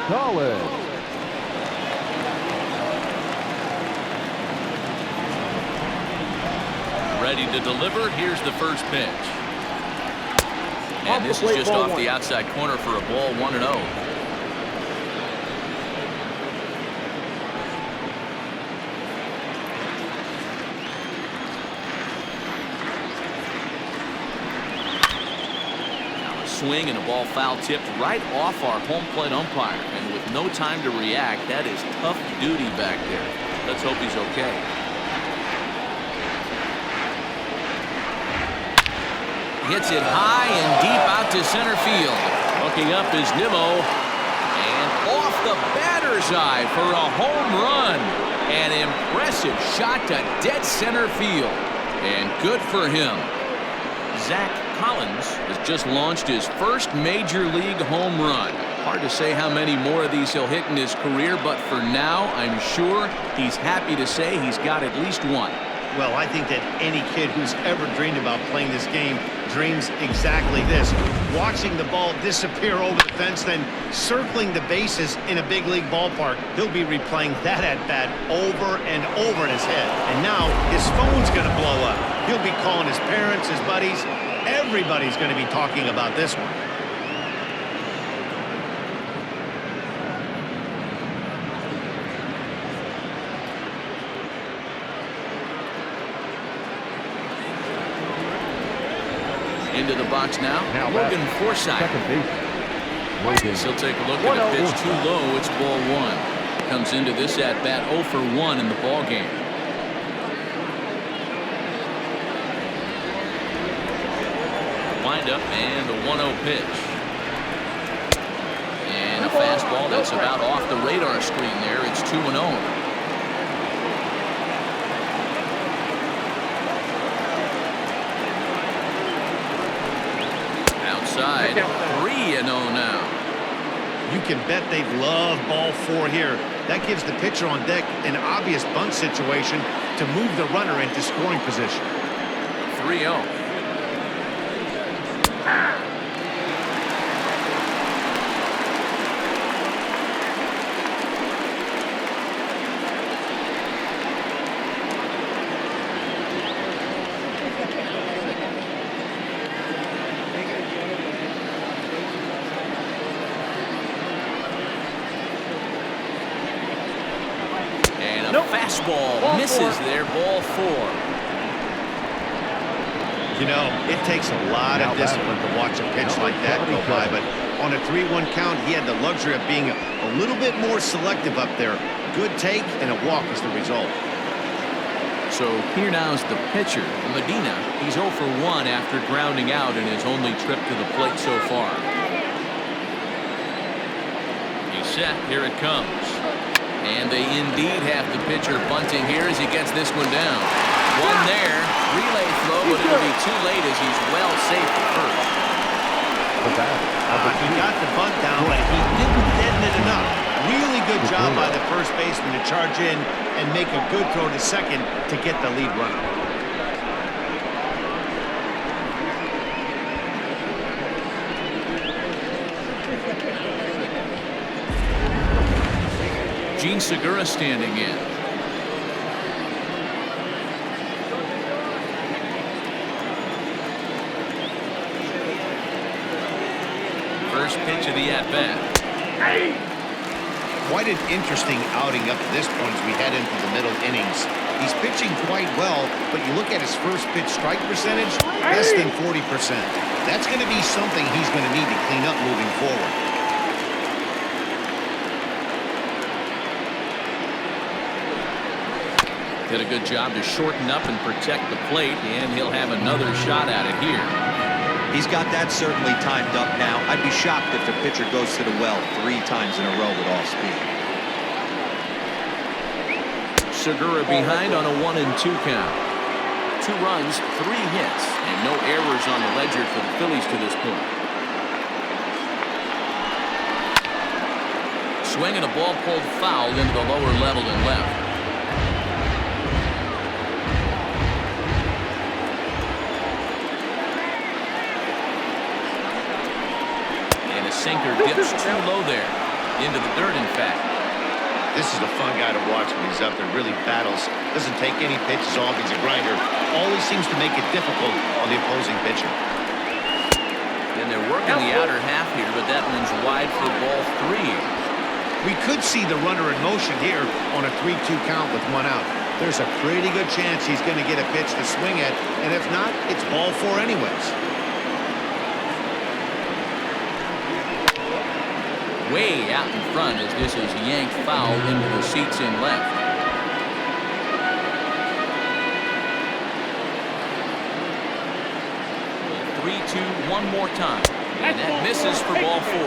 Collins. Ready to deliver. Here's the first pitch. And this is just off the outside corner for a ball, 1-0. swing and a ball foul tipped right off our home plate umpire. And with no time to react, that is tough duty back there. Let's hope he's okay. Hits it high and deep out to center field. Looking up is Nimmo. And off the batter's eye for a home run. An impressive shot to dead center field. And good for him. Zach Collins has just launched his first major league home run. Hard to say how many more of these he'll hit in his career, but for now, I'm sure he's happy to say he's got at least one. Well, I think that any kid who's ever dreamed about playing this game dreams exactly this. Watching the ball disappear over the fence, then circling the bases in a big league ballpark. He'll be replaying that at-bat over and over in his head. And now his phone's going to blow up. He'll be calling his parents, his buddies. Everybody's going to be talking about this one. Into the box now Logan Forsythe. He'll take a look at a pitch too low. It's ball one. Comes into this at bat 0 for 1 in the ball game. Wind up and the 1-0 pitch. And a fastball that's about off the radar screen there. It's 2-0. Outside, 3-0 now. You can bet they love ball 4 here. That gives the pitcher on deck an obvious bunt situation to move the runner into scoring position. 3-0. Fastball misses there, ball 4. You know, it takes a lot of discipline to watch a pitch like that go by, but on a 3-1 count, he had the luxury of being a little bit more selective up there. Good take and a walk is the result. So here now is the pitcher, Medina. He's 0 for 1 after grounding out in his only trip to the plate so far. He's set. Here it comes. And they indeed have the pitcher bunting here as he gets this one down. One there. Relay throw, but it'll be too late as he's well safe at first. He got the bunt down, but he didn't deaden it enough. Really good job by the first baseman to charge in and make a good throw to second to get the lead runner. Gene Segura standing in. First pitch of the at-bat. Quite an interesting outing up to this point as we head into the middle innings. He's pitching quite well, but you look at his first pitch strike percentage, less than 40%. That's going to be something he's going to need to clean up moving forward. Did a good job to shorten up and protect the plate, and he'll have another shot at it here. He's got that certainly timed up now. I'd be shocked if the pitcher goes to the well 3 times in a row with off speed. Segura behind on a 1-2 count. 2 runs, 3 hits, and no errors on the ledger for the Phillies to this point. Swing and a ball pulled foul into the lower level and left. Sinker dips too low there. Into the dirt, in fact. This is a fun guy to watch when he's up there. Really battles. Doesn't take any pitches off. He's a grinder. Always seems to make it difficult on the opposing pitcher. And they're working the outer half here, but that one's wide for ball 3. We could see the runner in motion here on a 3-2 count with 1 out. There's a pretty good chance he's going to get a pitch to swing at, and if not, it's ball 4 anyways. way out in front as this is yanked foul into the seats in left. 3-2 one more time. And that misses for ball 4.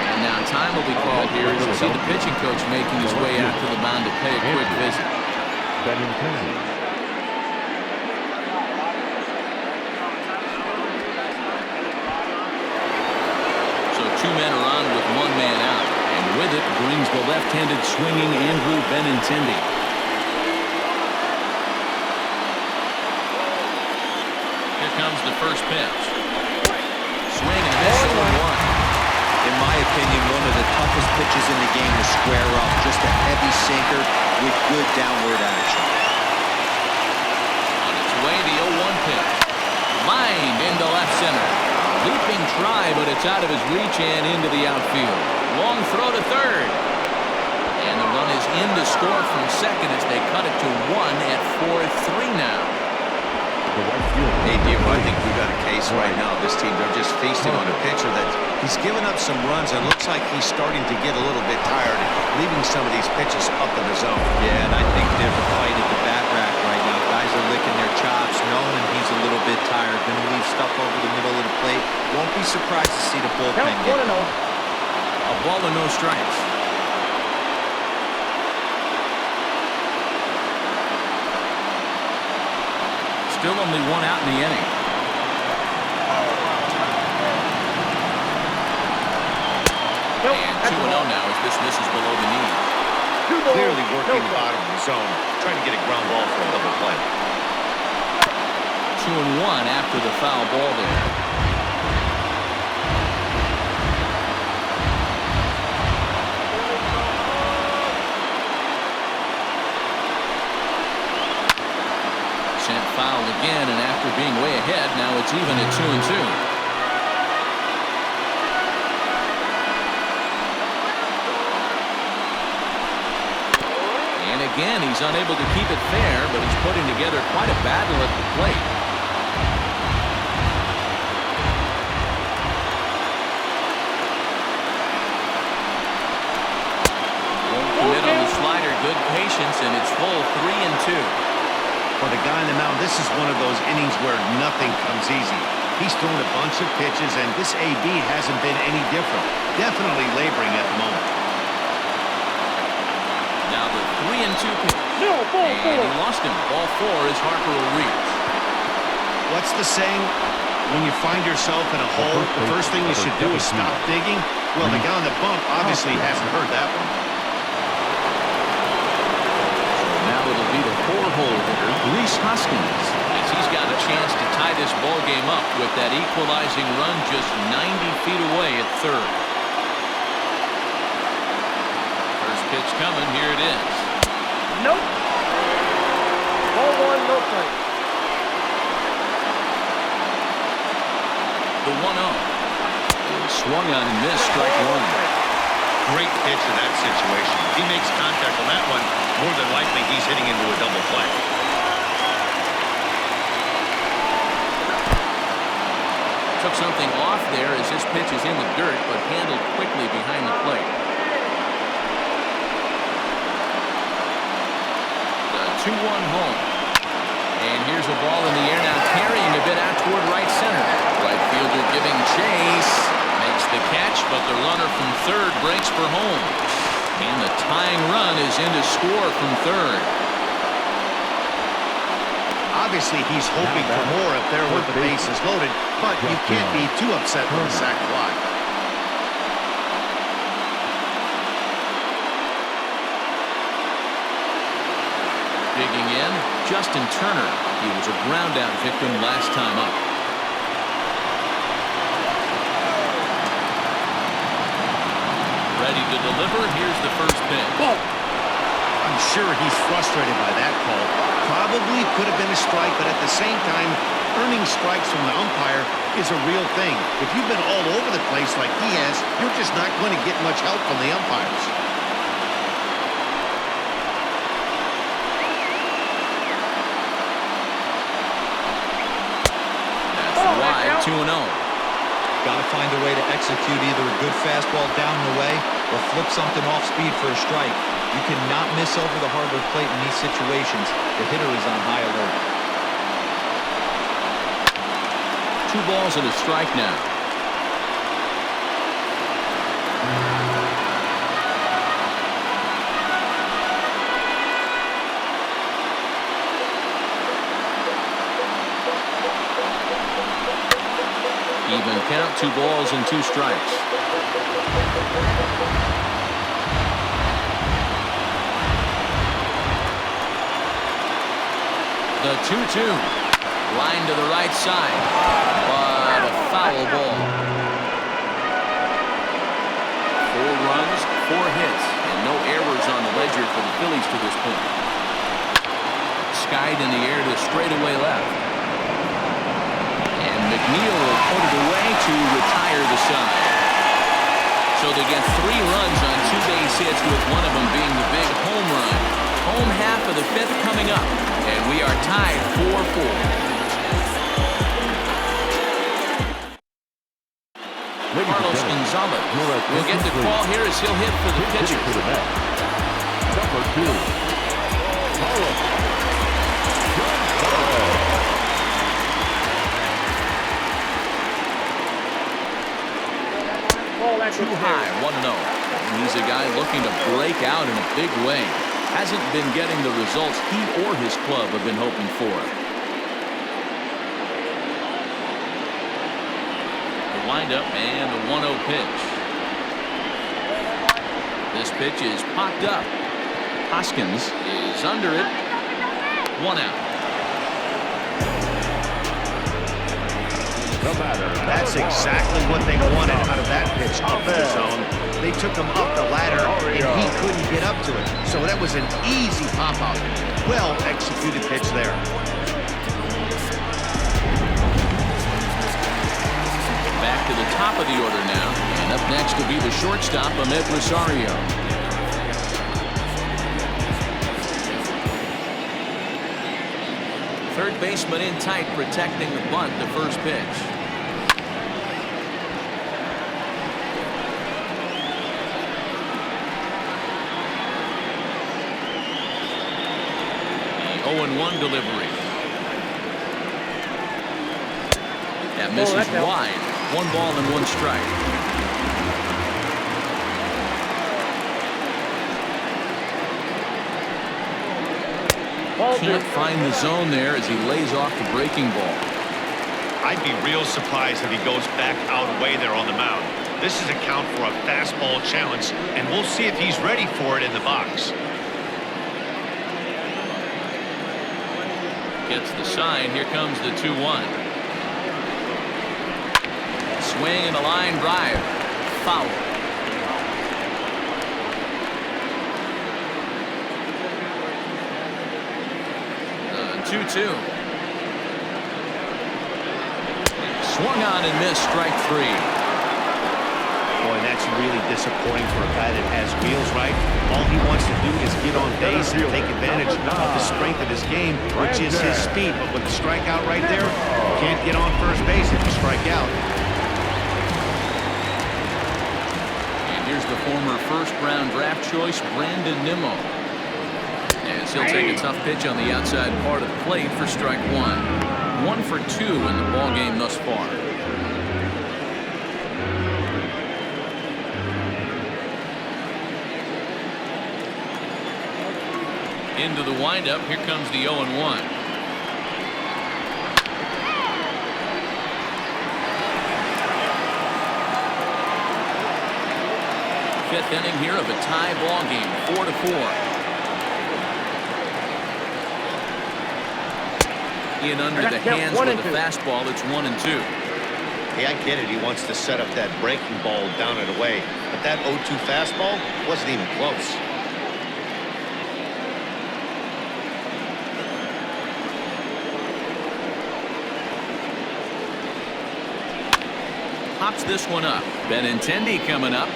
And now time will be called here as you see the pitching coach making his way out to the mound to pay a quick visit. So 2 men are on with 1 man out. And with it brings the left-handed swinging Andrew Benintendi. Here comes the first pitch. Swing and a miss, 0-1. In my opinion, one of the toughest pitches in the game to square up. Just a heavy sinker with good downward action. On its way, the 0-1 pitch. Lined into left center. Leaping try, but it's out of his reach and into the outfield. Long throw to third. And the run is in to score from second as they cut it to 1 at 4-3 now. Hey, Diego, I think we've got a case right now. This team, they're just feasting on a pitcher that he's given up some runs and looks like he's starting to get a little bit tired, leaving some of these pitches up in the zone. Yeah, and I think there's a fight at the bat rack right now. Guys are licking their chops, knowing he's a little bit tired. Going to leave stuff over the middle of the plate. Won't be surprised to see the bullpen get it. A ball and no strikes. Still only 1 out in the inning. And 2-0 now as this misses below the knees. Clearly working the bottom of the zone, trying to get a ground ball for a double play. 2-1 after the foul ball there. Sent foul again, and after being way ahead, now it's even at 2-2. And again, he's unable to keep it fair, but he's putting together quite a battle at the plate. Won't commit on the slider. Good patience, and it's full 3-2. For the guy on the mound, this is one of those innings where nothing comes easy. He's thrown a bunch of pitches, and this AB hasn't been any different. Definitely laboring at the moment. Now the 3-2 pitch. And he lost him. Ball 4 as Harper will reach. What's the saying? When you find yourself in a hole, the first thing you should do is stop digging. Well, the guy on the bump obviously hasn't heard that one. It'll be the 4-hole hitter, Rhys Hoskins, as he's got a chance to tie this ball game up with that equalizing run just 90 feet away at third. First pitch coming. Here it is. Nope. Ball 1, no play. The 1-0. Swung on and missed, strike 1. Great pitch in that situation. If he makes contact on that one, more than likely he's hitting into a double play. Took something off there as this pitch is in the dirt, but handled quickly behind the plate. The 2-1 home. And here's a ball in the air now, carrying a bit out toward right center. Right fielder giving chase. Makes the catch, but the runner from third breaks for home. And the tying run is in to score from third. Obviously, he's hoping for more up there with the bases loaded, but you can't be too upset with a sac fly. Digging in, Justin Turner. He was a ground-out victim last time up. Ready to deliver. Here's the first pitch. I'm sure he's frustrated by that call. Probably could have been a strike, but at the same time, earning strikes from the umpire is a real thing. If you've been all over the place like he has, you're just not going to get much help from the umpires. That's wide, 2-0. Got to find a way to execute either a good fastball down and away or flip something off speed for a strike. You cannot miss over the hardwood plate in these situations. The hitter is on high alert. 2 balls and a strike now. Even count, 2 balls and 2 strikes. The 2-2. Line to the right side. But a foul ball. 4 runs, 4 hits, and no errors on the ledger for the Phillies to this point. Skied in the air to straightaway left. McNeil will put it away to retire the side. So they get 3 runs on 2 base hits, with one of them being the big home run. Home half of the 5th coming up, and we are tied 4-4. Carlos Gonzalez will get the call here as he'll hit for the pitcher. Number 2, Carlos. Too high, 1-0. He's a guy looking to break out in a big way. Hasn't been getting the results he or his club have been hoping for. The windup and the 1-0 pitch. This pitch is popped up. Hoskins is under it. 1 out. That's exactly what they wanted out of that pitch, up the zone. They took him up the ladder, and he couldn't get up to it. So that was an easy pop-out. Well-executed pitch there. Back to the top of the order now. And up next will be the shortstop, Ahmed Rosario. Third baseman in tight, protecting the bunt, the first pitch. The 0-1 delivery. That misses wide. 1 ball and 1 strike. Can't find the zone there as he lays off the breaking ball. I'd be real surprised if he goes back out away there on the mound. This is a count for a fastball challenge, and we'll see if he's ready for it in the box. Gets the sign. Here comes the 2-1. Swing and a line drive. Foul. 2-2. Swung on and missed, strike 3. Boy, that's really disappointing for a guy that has wheels, right? All he wants to do is get on base and take advantage of the strength of his game, which is his speed. But with the strikeout right there, you can't get on first base if you strike out. And here's the former first-round draft choice, Brandon Nimmo. As he'll take a tough pitch on the outside part of the plate for strike 1. 1 for 2 in the ball game thus far. Into the windup. Here comes the 0-1. Fifth inning here of a tie ball game, 4-4. In under the hands with the fastball, it's 1-2. Hey, I get it. He wants to set up that breaking ball down and away, but that 0-2 fastball wasn't even close. Pops this one up. Benintendi coming up.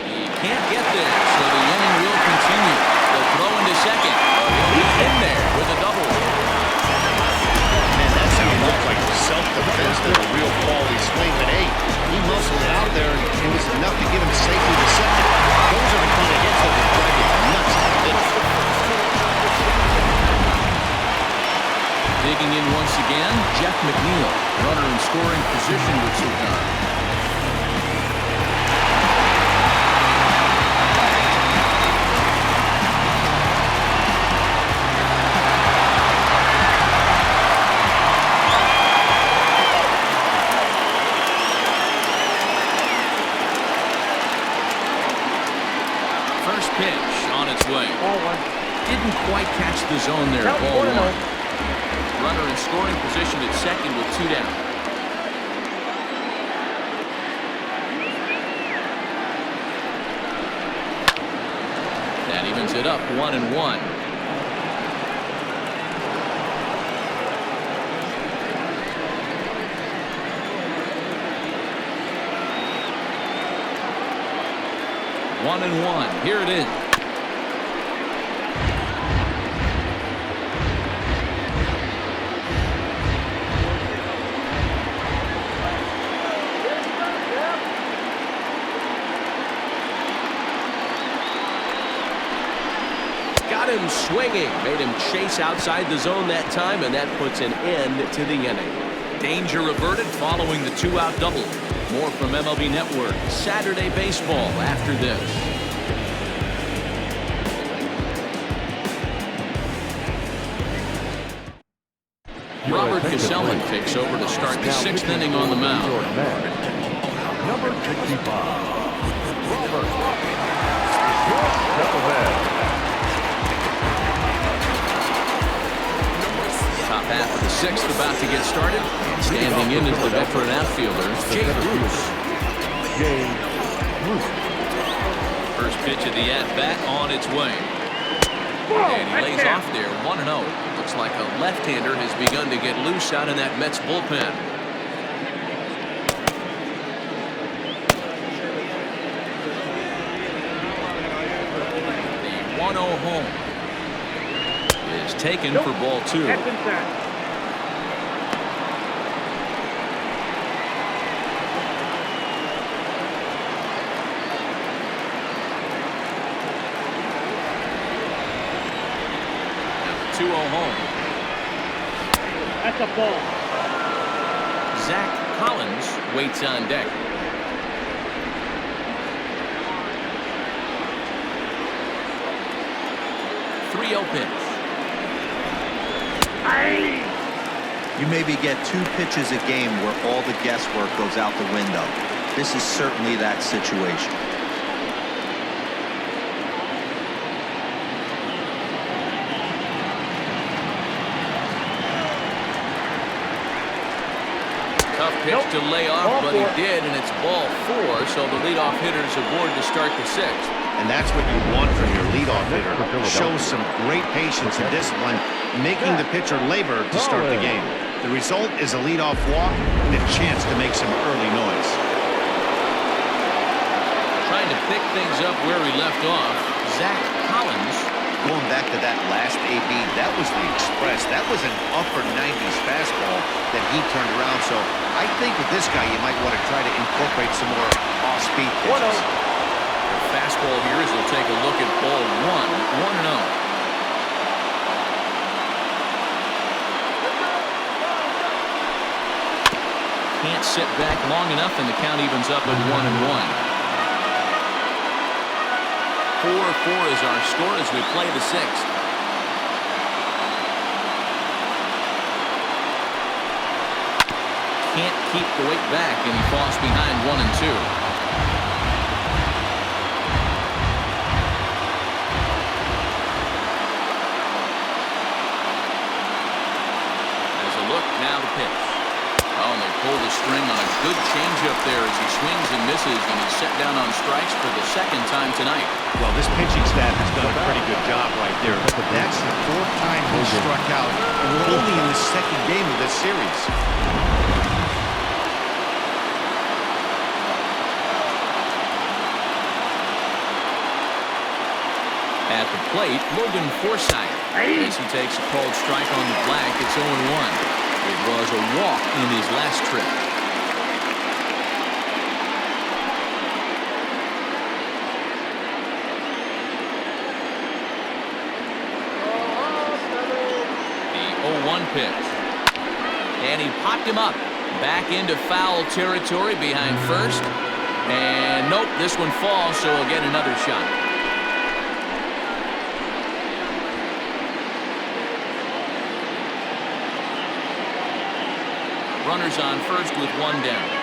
He can't get there, so the inning will continue. They'll throw into second. He'll be in there with a double. Looked like self-defense than a real quality swing, but hey, he out there, and it was enough to get him safely to second. Those are the kind of hits that will drive you nuts to the finish. Digging in once again, Jeff McNeil. Runner in scoring position with some time. First pitch on its way. Ball one. Didn't quite catch the zone there. Count Ball 1-0. one. Runner in scoring position at second with 2 down. That evens it up 1-1. One and one. Here it is. Got him swinging. Made him chase outside the zone that time, and that puts an end to the inning. Danger averted following the 2-out double. More from MLB Network Saturday Baseball after this. Robert Gesellman takes over to start the 6th inning on the mound. Number 65. Robert. Step ahead. Top half of the 6th about to get started. Standing in is the veteran outfielder, Jay Bruce. First pitch of the at-bat on its way. And he lays off there, 1-0. Looks like a left-hander has begun to get loose out in that Mets bullpen. The 1-0 home is taken for ball 2. That's inside. Now 2-0 home. That's a ball. Zach Collins waits on deck. Pitch. You maybe get 2 pitches a game where all the guesswork goes out the window. This is certainly that situation. Tough pitch to lay off, but he did, and it's ball 4, so the leadoff hitter's aboard to start the 6th. And that's what you want from your leadoff hitter. Shows some great patience and discipline, making the pitcher labor to start the game. The result is a leadoff walk and a chance to make some early noise. Trying to pick things up where he left off, Zach Collins. Going back to that last AB, that was the express. That was an upper 90s fastball that he turned around. So I think with this guy, you might want to try to incorporate some more off-speed pitches. Fastball here as we'll take a look at ball 1, 1-0. Can't sit back long enough, and the count evens up at 1-1. 4-4 is our score as we play the 6th. Can't keep the weight back, and he falls behind 1-2. Now the pitch. Oh, and they pull the string on a good changeup there as he swings and misses, and he's set down on strikes for the 2nd time tonight. Well, this pitching staff has done a pretty good job right there. That's the 4th time he struck out, and we're only in the 2nd game of this series. At the plate, Logan Forsythe. As he takes a called strike on the black, it's 0-1. It was a walk in his last trip. 1 pitch. And he popped him up. Back into foul territory behind first. And nope, this one falls, so he'll get another shot. Runners on first with 1 down.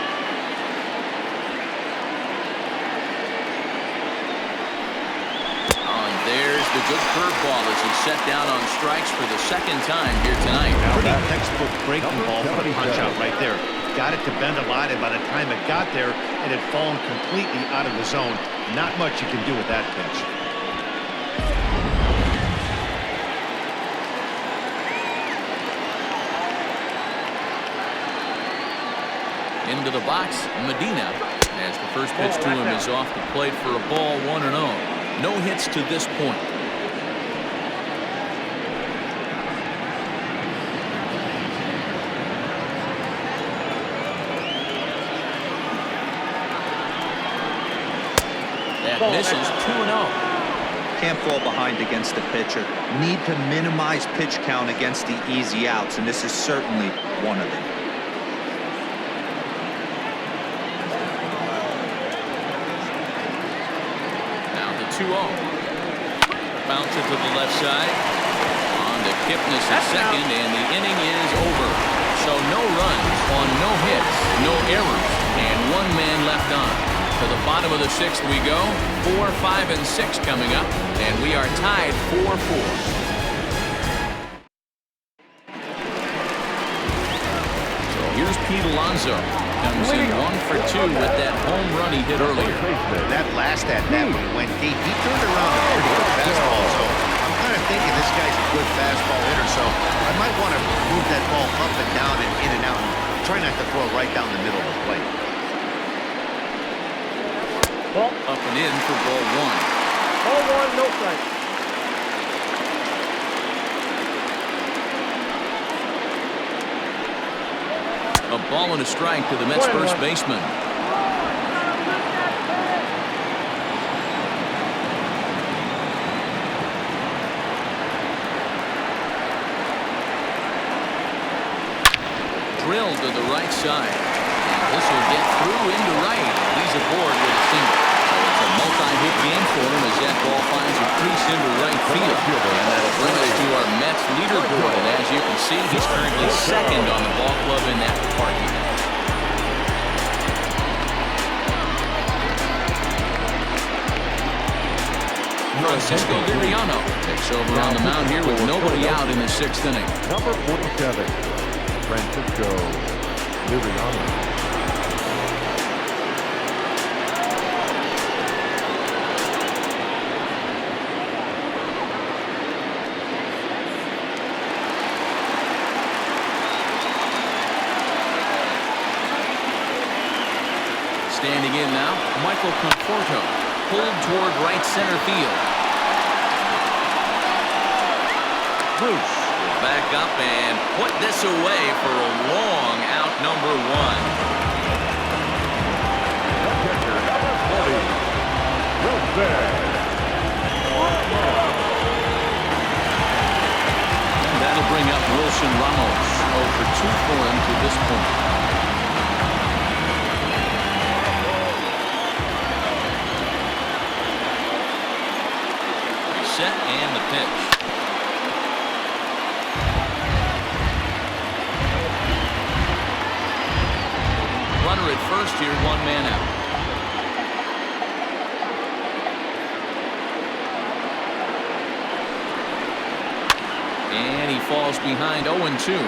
There's the good curveball as he's set down on strikes for the 2nd time here tonight. Pretty textbook breaking ball for the punch out right there. Got it to bend a lot, and by the time it got there, it had fallen completely out of the zone. Not much you can do with that pitch. Into the box, Medina, as the first pitch to him is off the plate for a ball, 1-0. No hits to this point. That misses, 2-0. Can't fall behind against the pitcher. Need to minimize pitch count against the easy outs, and this is certainly one of them. Now the 2-0. Bounce it to the left side. On to Kipnis at second, and the inning is over. So no runs on no hits, no errors, and 1 man left on. To the bottom of the 6th we go. 4, 5, and 6 coming up, and we are tied 4-4. So here's Pete Alonso. Comes in 1 for 2 with that home run he hit earlier. That last at-bat when he went deep, he turned around a pretty good fastball. So I'm kind of thinking this guy's a good fastball hitter. So I might want to move that ball up and down and in and out, and try not to throw right down the middle of the plate. Up and in for ball 1. Ball 1, no strike. A ball and a strike to the Mets first baseman. Drilled to the right side. And this will get through into right. He's aboard with a single. So it's a multi-hit game for him as that ball finds a crease into right field. And that'll bring us to our Mets leaderboard. And as you can see, he's currently 2nd on the ball club in that department. Francisco Liriano takes over on the mound here with nobody out in the 6th inning. Number 47, Francisco Liriano. Standing in now, Michael Conforto, pulled toward right center field. Bruce will back up and put this away for a long out, number 1. And that'll bring up Wilson Ramos, 0 for 2 for him to this point. Set and the pitch. Runner at first here, 1 man out. And he falls behind 0-2.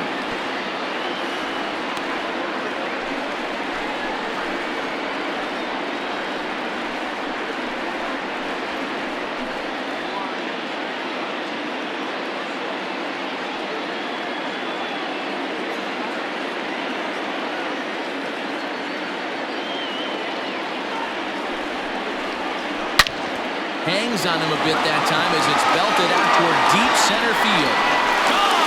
Hangs on him a bit that time as it's belted out toward deep center field. Gone!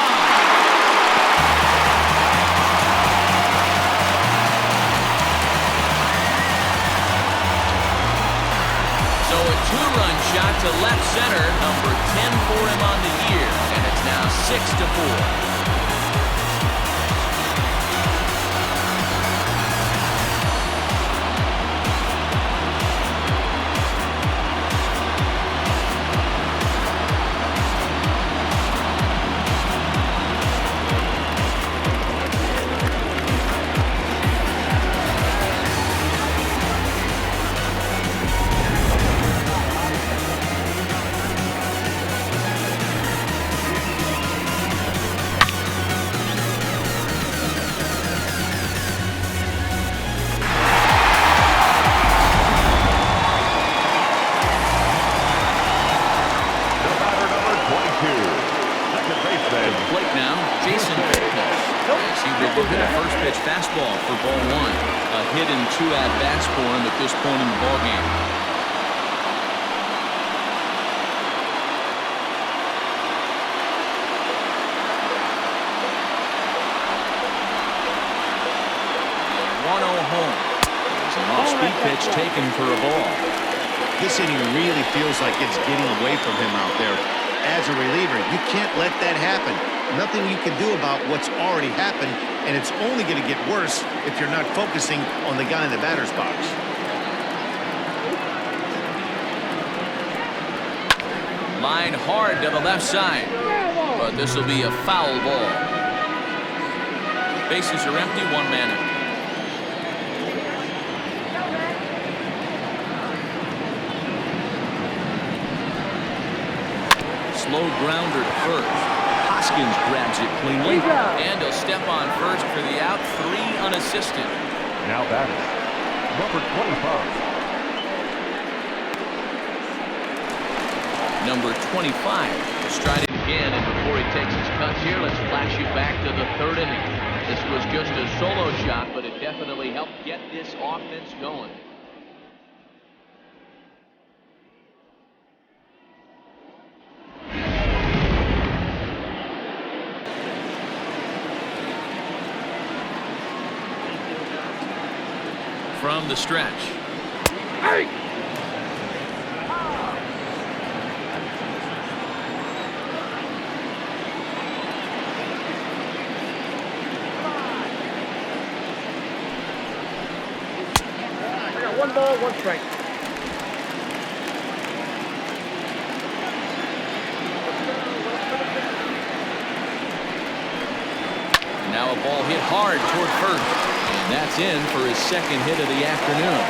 So a 2-run shot to left center, number 10 for him on the year, and it's now 6-4. We'll look at a first pitch fastball for ball one. A hit and 2 at-bats for him at this point in the ballgame. Home. There's an off-speed pitch taken for a ball. This inning really feels like it's getting away from him out there. As a reliever, you can't let that happen. Nothing you can do about what's already happened, and it's only going to get worse if you're not focusing on the guy in the batter's box. Line hard to the left side, but this will be a foul ball. Bases are empty, 1 man out. Slow grounder to first. Hoskins grabs it cleanly, and he'll step on first for the out. 3 unassisted. Now batter, number 25. Number 25 striding again, and before he takes his cuts here, let's flash you back to the 3rd inning. This was just a solo shot, but it definitely helped get this offense going. From the stretch. Hey! I got 1 ball, 1 strike. Now a ball hit hard toward first. And that's in for his 2nd hit of the afternoon.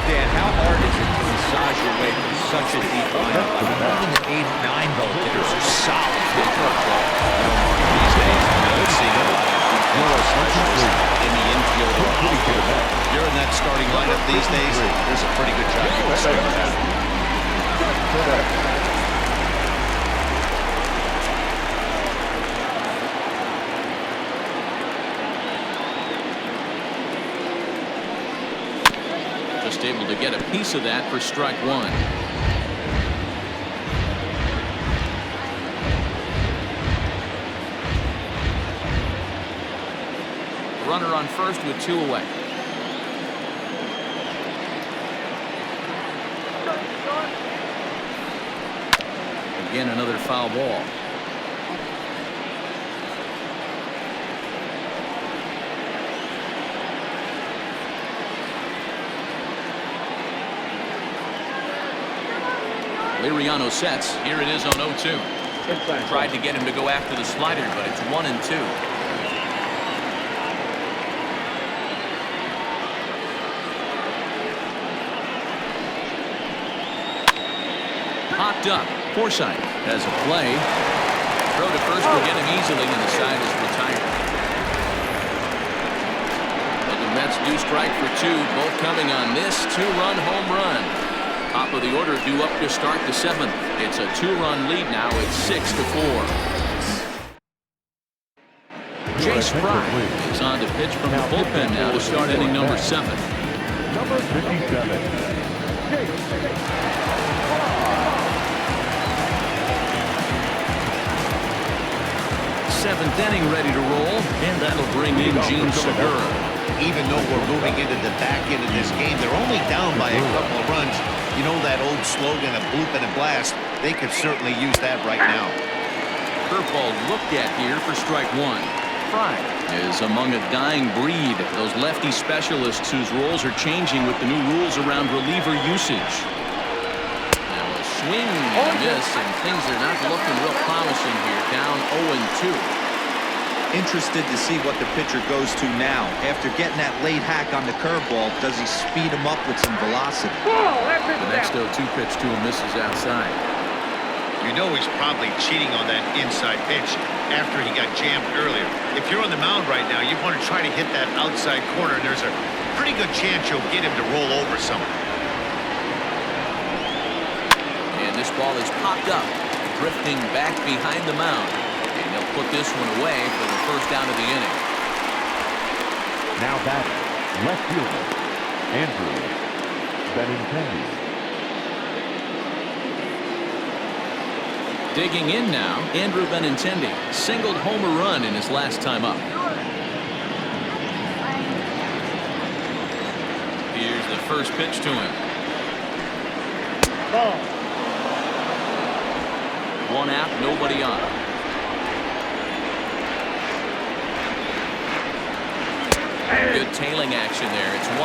Dan, how hard is it to massage your way from such a deep lineup? I mean, even the 8th, 9th hole hitters are solid. These days, I would see a lot of more specialists in the infield or outfield. If you're in that starting lineup these days, there's a pretty good job you can start that. Able to get a piece of that for strike 1. Runner on first with 2 away. Again, another foul ball. Liriano sets. Here it is on 0-2. Tried to get him to go after the slider, but it's 1-2. Popped up. Forsythe has a play. Throw to first will get him easily, and the side is retired. And the Mets do strike for 2, both coming on this 2-run home run. Top of the order due up to start the 7th. It's a 2-run lead now. It's 6-4. Jace Fry is on to pitch from the bullpen now to start inning number 7. Number 57. 7th inning ready to roll, and that'll bring in Gene Segura. Even though we're moving into the back end of this game, they're only down by a couple of runs. You know that old slogan of bloop and a blast? They could certainly use that right now. Curveball looked at here for strike 1. Fry is among a dying breed. Those lefty specialists whose roles are changing with the new rules around reliever usage. Now a swing and a miss, and things are not looking real promising here. Down 0-2. Interested to see what the pitcher goes to now. After getting that late hack on the curveball, does he speed him up with some velocity? The next 0-2 pitch to him misses outside. You know he's probably cheating on that inside pitch after he got jammed earlier. If you're on the mound right now, you want to try to hit that outside corner, and there's a pretty good chance you'll get him to roll over someone. And this ball is popped up, drifting back behind the mound. And And they'll put this one away for the first out of the inning. Now batting, left fielder, Andrew Benintendi. Digging in now, Andrew Benintendi singled home a run in his last time up. Here's the first pitch to him. Ball. One out, nobody on. Good tailing action there. It's 1-1.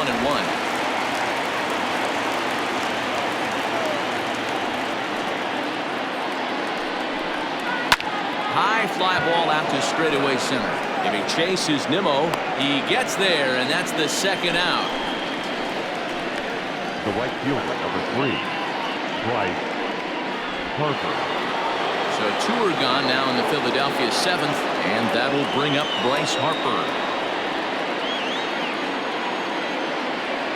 High fly ball out to straightaway center. Giving chase is Nimmo. He gets there, and that's the second out. The right fielder, number 3, Bryce Harper. So 2 are gone now in the Philadelphia 7th, and that'll bring up Bryce Harper.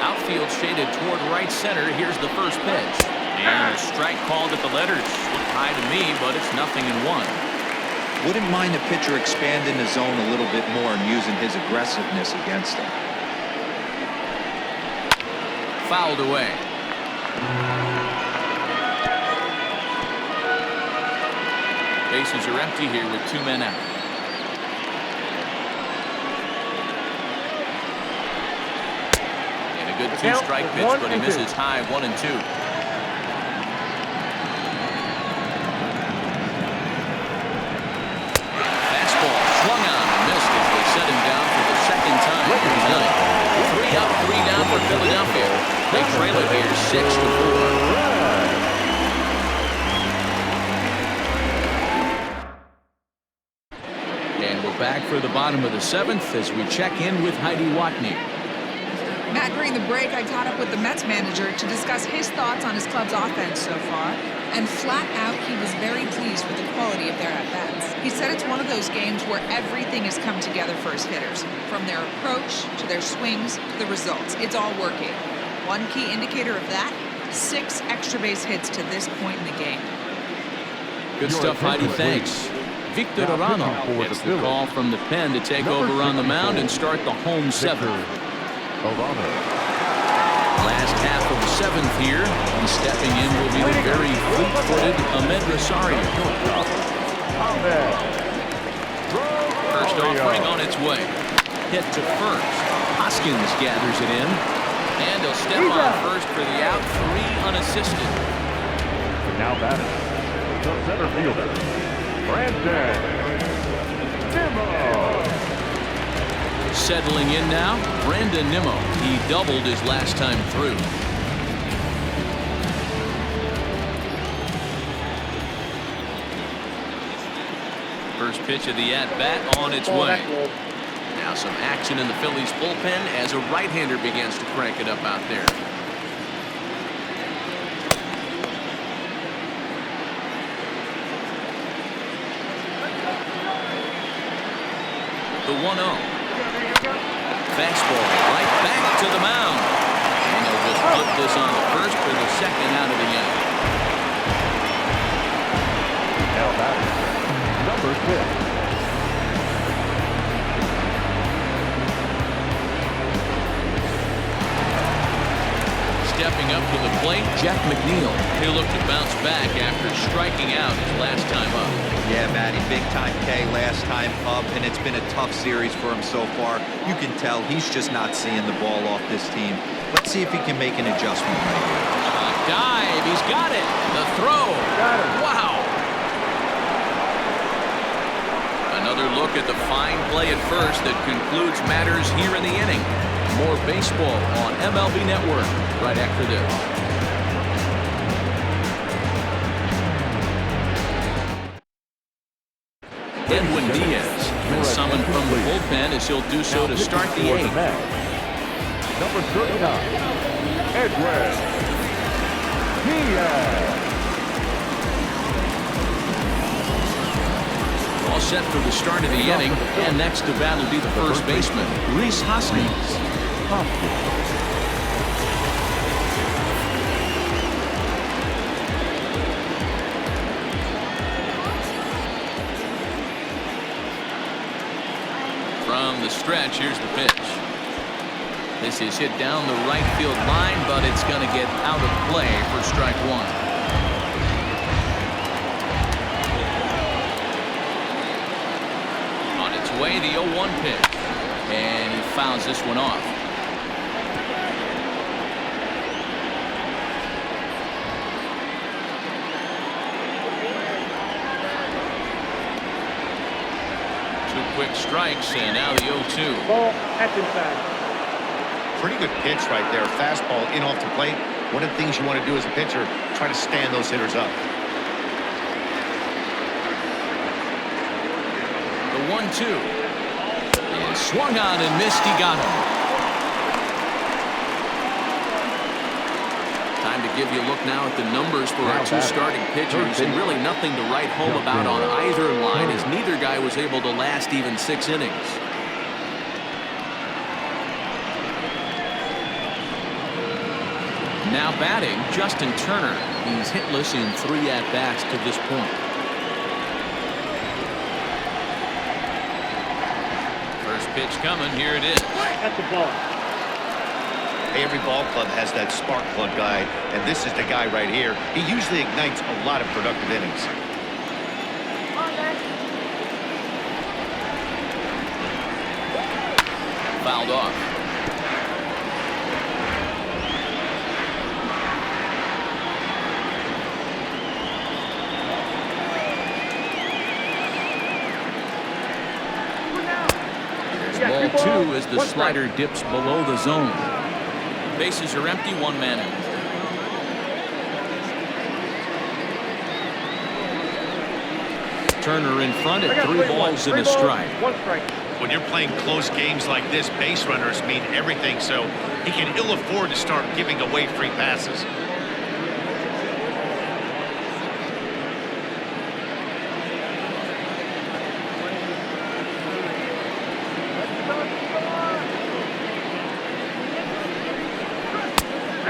Outfield shaded toward right center. Here's the first pitch. And a strike called at the letters. Looked high to me, but it's 0-1. Wouldn't mind the pitcher expanding the zone a little bit more and using his aggressiveness against him. Fouled away. Bases are empty here with 2 men out. And a good 2-strike pitch, but he misses high 1-2. Fastball swung on and missed as they set him down for the second time tonight. 3 up, 3 down for Philadelphia. They trail it here 6-4. Back for the bottom of the 7th as we check in with Heidi Watney. Matt, during the break, I caught up with the Mets manager to discuss his thoughts on his club's offense so far, and flat out, he was very pleased with the quality of their at-bats. He said it's one of those games where everything has come together for his hitters, from their approach to their swings to the results. It's all working. One key indicator of that, 6 extra base hits to this point in the game. Good stuff, Heidi. Thanks. Victor Arano gets the call from the pen to take over on the mound and start the home 7th. Last half of the 7th here, and stepping in will be the very fleet-footed Ahmed Rosario. First offering on its way. Hit to first. Hoskins gathers it in, and he'll step on first for the out, 3 unassisted. Now batting, the center fielder, Brandon Nimmo. Settling in now, Brandon Nimmo. He doubled his last time through. First pitch of the at-bat on its way. Now some action in the Phillies bullpen as a right-hander begins to crank it up out there. The 1-0. Fastball right back to the mound. And they'll just put this on the first for the second out of the inning. Now batting, number 6. Stepping up to the plate, Jeff McNeil. He'll look to bounce back after striking out his last time up. Yeah, Matty, big-time K last time up, and it's been a tough series for him so far. You can tell he's just not seeing the ball off this team. Let's see if he can make an adjustment right here. Dive, he's got it. The throw. Wow. Another look at the fine play at first that concludes matters here in the inning. More baseball on MLB Network right after this. Edwin Diaz been summoned from the bullpen as he'll do so to start the 8th. Number 39, Edwin Diaz. All set for the start of the inning, and next to bat will be the first baseman, Rhys Hoskins. stretch. Here's the pitch. This is hit down the right field line, but it's going to get out of play for strike one. On its way, the 0-1 pitch. And he fouls this one off. Quick strikes, and now the 0-2. Ball, that's inside. Pretty good pitch right there. Fastball in off the plate. One of the things you want to do as a pitcher, try to stand those hitters up. The 1-2. And swung on and missed. He got him. Time to give you a look now at the numbers for our two starting pitchers, and really nothing to write home about on either line, as neither guy was able to last even 6 innings. Now batting, Justin Turner. He's hitless in 3 at-bats to this point. First pitch coming. Here it is. That's the ball. Every ball club has that spark plug guy, and this is the guy right here. He usually ignites a lot of productive innings. Fouled off. There's ball 2 as the slider dips below the zone. Bases are empty, 1 man out. Turner in front at 3 balls and a strike. 1 strike. When you're playing close games like this, base runners mean everything, so he can ill afford to start giving away free passes.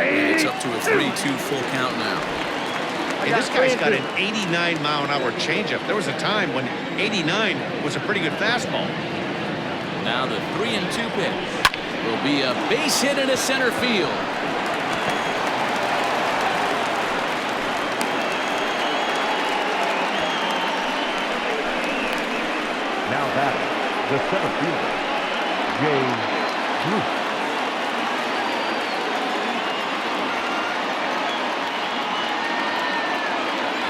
It's up to a 3-2 full count now. Hey, this guy's got an 89-mile-an-hour changeup. There was a time when 89 was a pretty good fastball. Now the 3-2 pitch will be a base hit into center field. Now batting, the center fielder, Jay Bruce.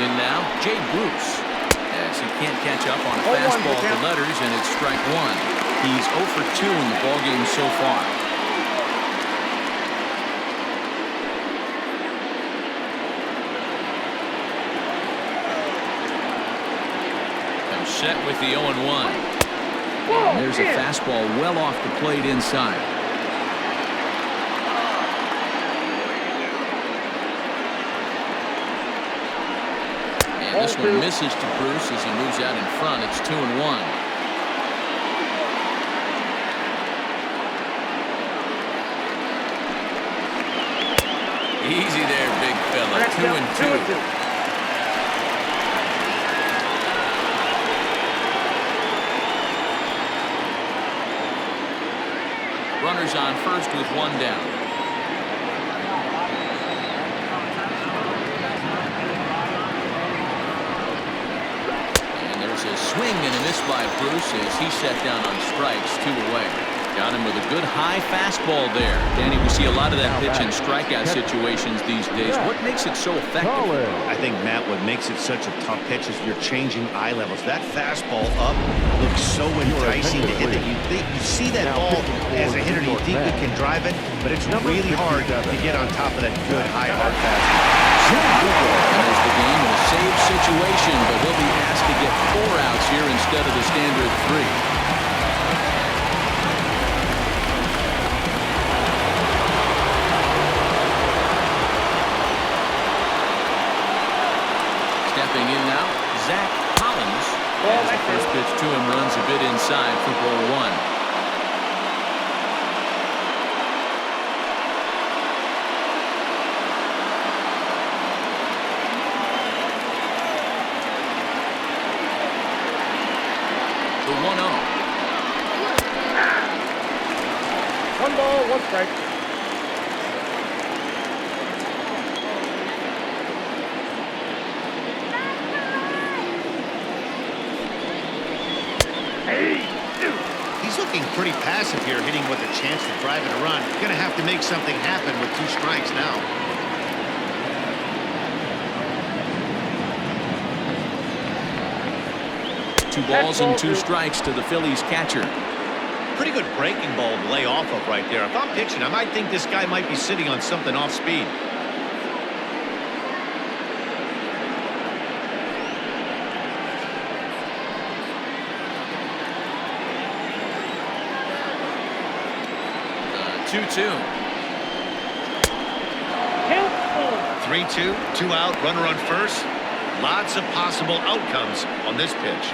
In now, Jay Bruce, as he can't catch up on a fastball at the letters, and it's strike 1. He's 0 for 2 in the ballgame so far. They're set with the 0-1. And there's a fastball well off the plate inside. This one misses to Bruce as he moves out in front. It's 2-1. Easy there, big fella. 2-2. Runners on first with 1 down. A swing and a miss by Bruce as he set down on strikes, 2 away. Got him with a good high fastball there. Danny, we see a lot of that pitch in strikeout situations these days. What makes it so effective? I think, Matt, what makes it such a tough pitch is you're changing eye levels. That fastball up looks so enticing to hit that you see that ball as a hitter, you think you can drive it, but it's really hard to get on top of that good high hard fastball. And there's the game in a save situation, but he'll be asked to get 4 outs here instead of the standard 3. Stepping in now, Zach Collins. As the first pitch to him runs a bit inside for ball 1. 1 ball, 1 strike. He's looking pretty passive here, hitting with a chance to drive and run. Going to have to make something happen with 2 strikes now. Two balls and 2 strikes to the Phillies catcher. Pretty good breaking ball to lay off of right there. If I'm pitching, I might think this guy might be sitting on something off speed. The 2-2. 3-2, 2 out, runner on first. Lots of possible outcomes on this pitch.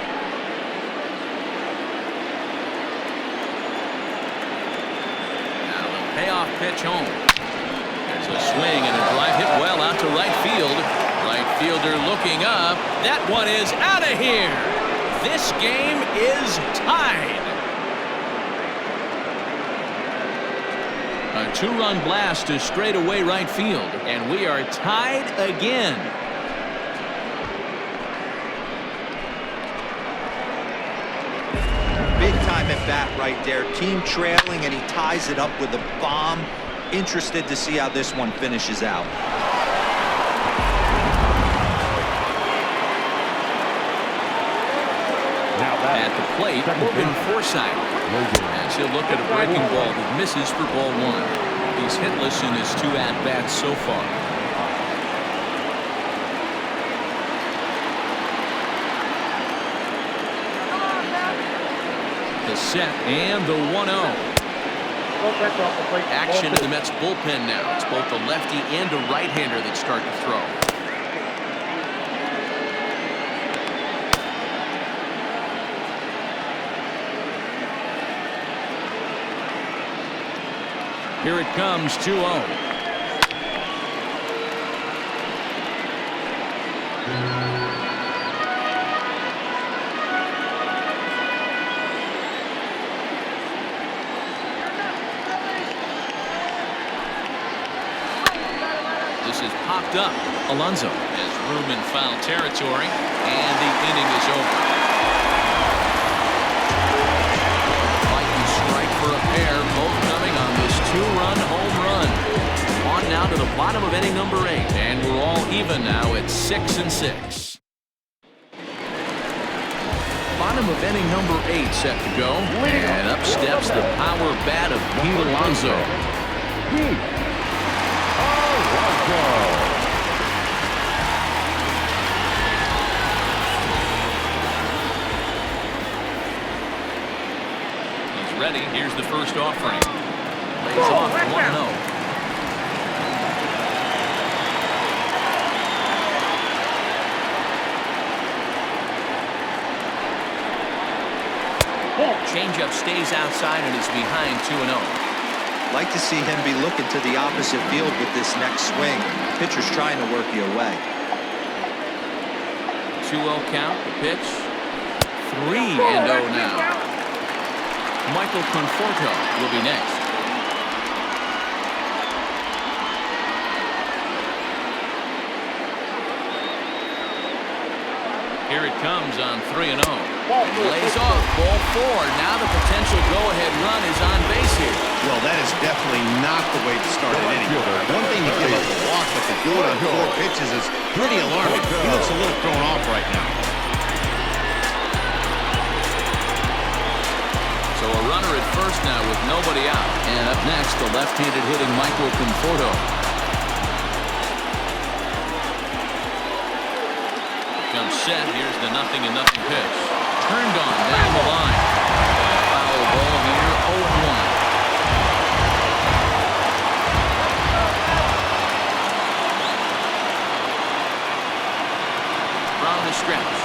Payoff pitch home. There's a swing and a drive hit well out to right field. Right fielder looking up. That one is out of here. This game is tied. A 2-run blast to straightaway right field, and we are tied again. Big time at bat right there. Team trailing, and he ties it up with a bomb. Interested to see how this one finishes out. At the plate, Ben Forsythe. As he'll look at a breaking ball that misses for ball 1. He's hitless in his 2 at-bats so far. The set and the 1-0. Action in the Mets bullpen now. It's both a lefty and a right-hander that start to throw. Here it comes, 2-0. This is popped up. Alonso has room in foul territory, and the inning is over. Fight and strike for a pair, both coming on this 2-run home run. On now to the bottom of inning number 8, and we're all even now at 6-6. Bottom of inning number 8 set to go, and up steps the power bat of Pete Alonso. He's ready. Here's the first offering. Lays off 1-0. Changeup stays outside and is behind 2-0. Like to see him be looking to the opposite field with this next swing. Pitcher's trying to work you away. 2-0 count, the pitch. 3-0 now. Michael Conforto will be next. Here it comes on 3-0. Lays off, ball 4. Now the potential go-ahead run is on base here. Well, that is definitely not the way to start an inning. One thing to give up a walk, but to do it on 4 pitches is pretty alarming. He looks a little thrown off right now. So a runner at first now with nobody out. And up next, the left-handed hitting Michael Conforto. Comes set. Here's the 0-0 pitch. Turned on down the line. Foul ball here, 0-1. From the stretch.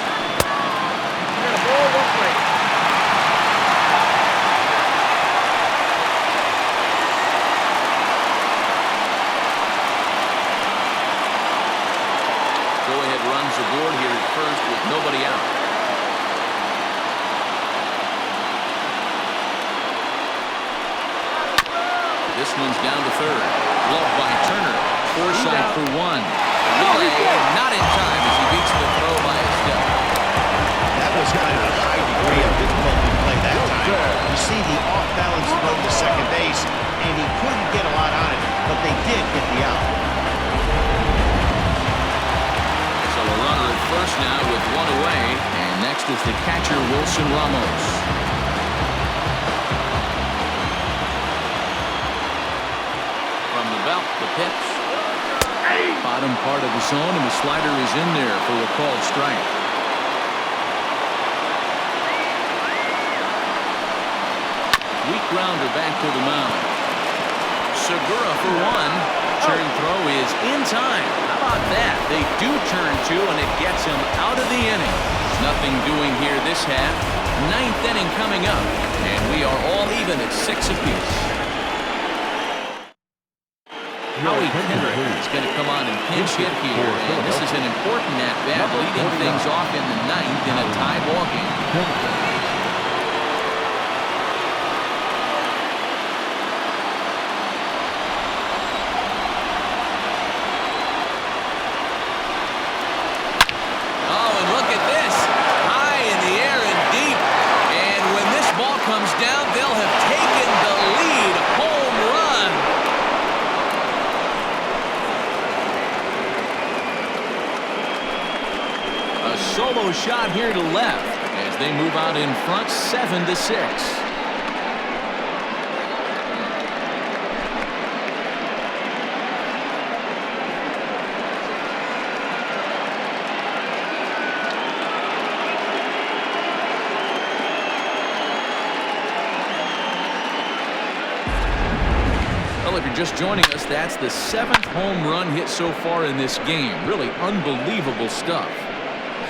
Go-ahead runs aboard here at first with nobody out. one's down to third. Gloved by Turner. Forsythe for one. Relay not in time as he beats the throw by a step. That was kind of a high degree of difficulty play that time. You see the off-balance throw to second base, and he couldn't get a lot on it, but they did get the out. So a runner at first now with one away, and next is the catcher Wilson Ramos. From the belt, the pitch. Bottom part of the zone, and the slider is in there for a called strike. Weak grounder back to the mound. Segura for one. Turn throw is in time. How about that? They do turn two, and it gets him out of the inning. Nothing doing here this half. Ninth inning coming up, and we are all even at 6 apiece. Howie Kendrick is going to come on and pinch hit here, and this is an important at-bat, leading things off in the ninth in a tie ball game. Solo shot here to left as they move out in front 7-6. Well, if you're just joining us, that's the 7th home run hit so far in this game. Really unbelievable stuff.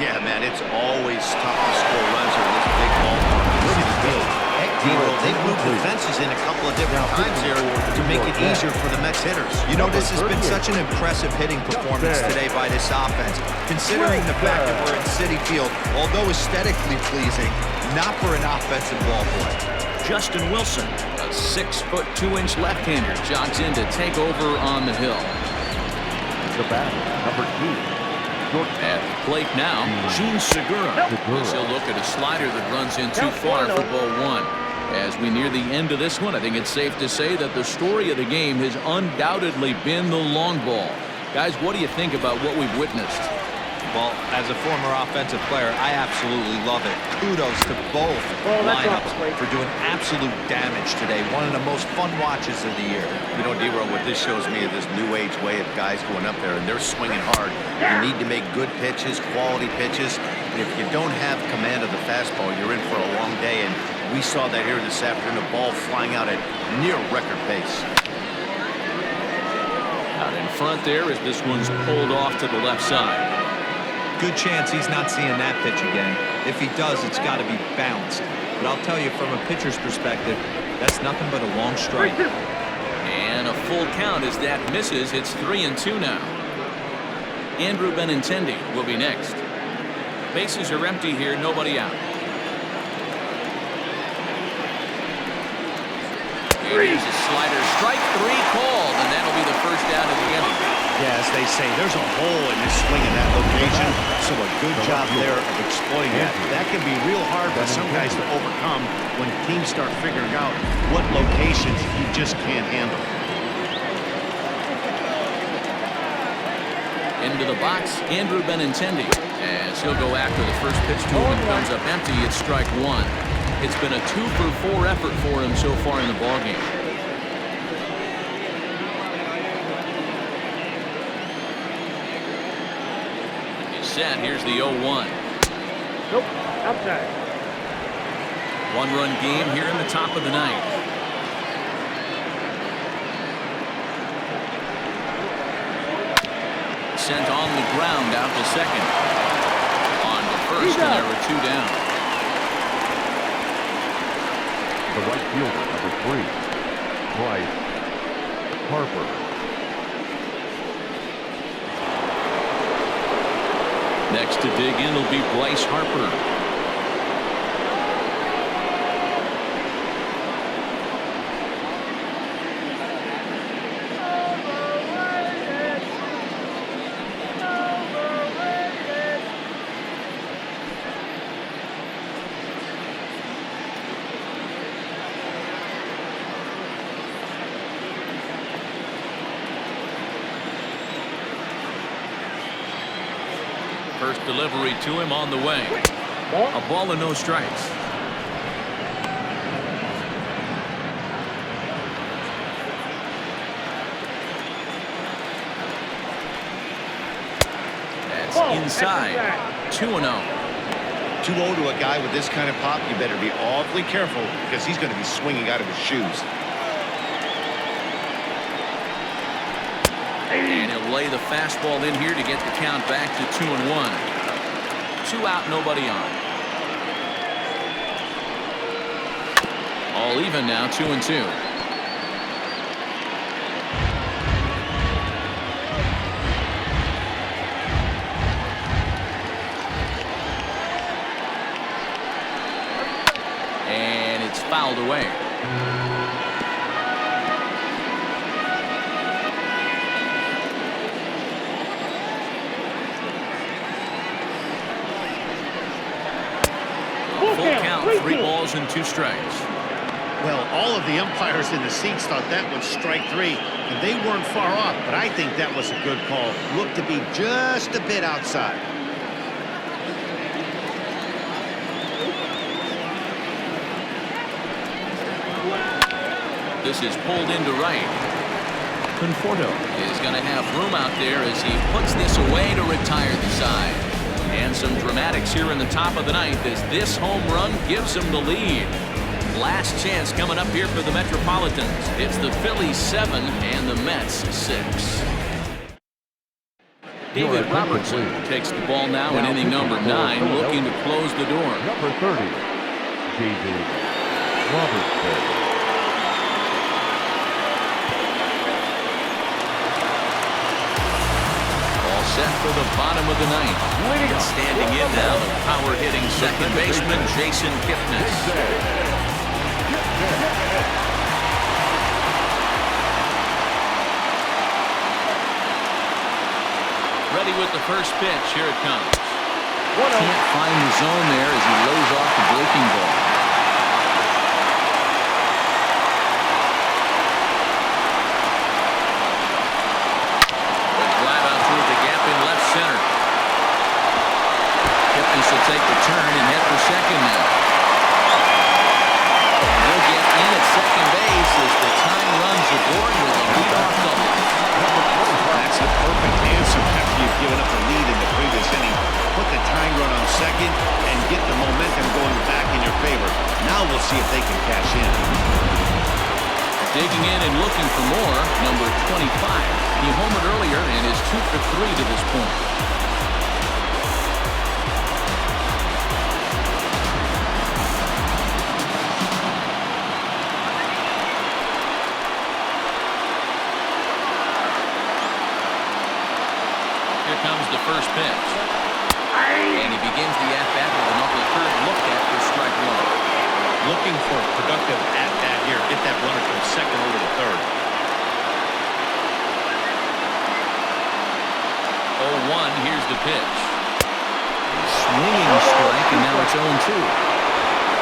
Yeah, man, it's always tough to score runs in this big ballpark. Look at the field. Heck, D-Roll, they've moved the fences in a couple of different times here to make it easier for the Mets hitters. You know, this has been such an impressive hitting performance today by this offense. Considering the fact that we're in Citi Field, although aesthetically pleasing, not for an offensive ball boy. Justin Wilson, a 6'2" left-hander, jogs in to take over on the hill. The bat, number 2. At the plate now, Gene Segura. He'll look at a slider that runs in too far for ball one. As we near the end of this one, I think it's safe to say that the story of the game has undoubtedly been the long ball. Guys, what do you think about what we've witnessed? Well, as a former offensive player, I absolutely love it. Kudos to both lineups for doing absolute damage today. One of the most fun watches of the year. You know, D-Roll, what this shows me is this new age way of guys going up there, and they're swinging hard. You need to make good pitches, quality pitches. And if you don't have command of the fastball, you're in for a long day. And we saw that here this afternoon, the ball flying out at near record pace. Out in front there as this one's pulled off to the left side. Good chance he's not seeing that pitch again. If he does, it's got to be bounced. But I'll tell you, from a pitcher's perspective, that's nothing but a long strike. And a full count as that misses. It's 3-2 now. Andrew Benintendi will be next. Bases are empty here, nobody out. Here's a slider, strike 3 called, and that'll be the first out of the inning. Yeah, as they say, there's a hole in this swing in that location, so a good job there of exploiting that. That can be real hard for some guys to overcome when teams start figuring out what locations you just can't handle. Into the box, Andrew Benintendi, as he'll go after the first pitch to him and comes up empty. It's strike 1. It's been a 2-for-4 effort for him so far in the ballgame. He's set. Here's the 0-1. Nope, outside. 1-run game here in the top of the ninth. Sent on the ground out to second. On to first, and there were 2 down. The right fielder, number 3, Bryce Harper. Next to dig in will be Bryce Harper. First delivery to him on the way. A ball and no strikes. That's inside. 2-0. 2-0 to a guy with this kind of pop, you better be awfully careful because he's going to be swinging out of his shoes. And he'll lay the fastball in here to get the count back to 2-1. 2 out, nobody on. All even now, 2-2. And it's fouled away. Full count, 3 balls and 2 strikes. Well, all of the umpires in the seats thought that was strike 3, and they weren't far off, but I think that was a good call. Looked to be just a bit outside. This is pulled into right. Conforto is going to have room out there as he puts this away to retire the side. And some dramatics here in the top of the 9th as this home run gives him the lead. Last chance coming up here for the Metropolitans. It's the Phillies 7 and the Mets 6. David Robertson takes the ball now in inning number 9, looking to close the door. Number 30, David Robertson. Set for the bottom of the 9th. Standing in now, the power-hitting second baseman, Jason Kipnis. Ready with the first pitch. Here it comes. Can't find the zone there as he lays off the breaking ball. Center. Kipnis will take the turn and head for second now. He'll get in at second base as the time runs aboard with a leadoff double. That's the perfect answer after you've given up the lead in the previous inning. Put the tying run on second and get the momentum going back in your favor. Now we'll see if they can cash in. Digging in and looking for more, number 25. He homered earlier and is 2 for 3 to this point. Here comes the first pitch. And he begins the at-bat with an upper third look at for strike 1. Looking for a productive at-bat here. Get that runner from second over to third. 0-1, here's the pitch. Swinging strike, and now it's 0-2.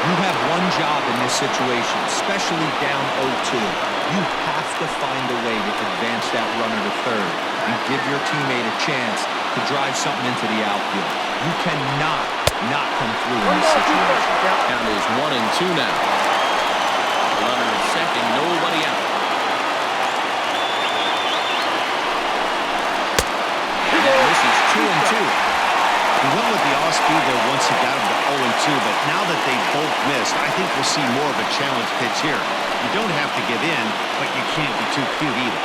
You have one job in this situation, especially down 0-2. You have to find a way to advance that runner to third and give your teammate a chance to drive something into the outfield. You cannot not come through in this situation. Count is 1-2 now. Runner at second, nobody out. And this is 2-2. He went with the off-speed there once he got him to 0-2, but now that they both missed, I think we'll see more of a challenge pitch here. You don't have to give in, but you can't be too cute either.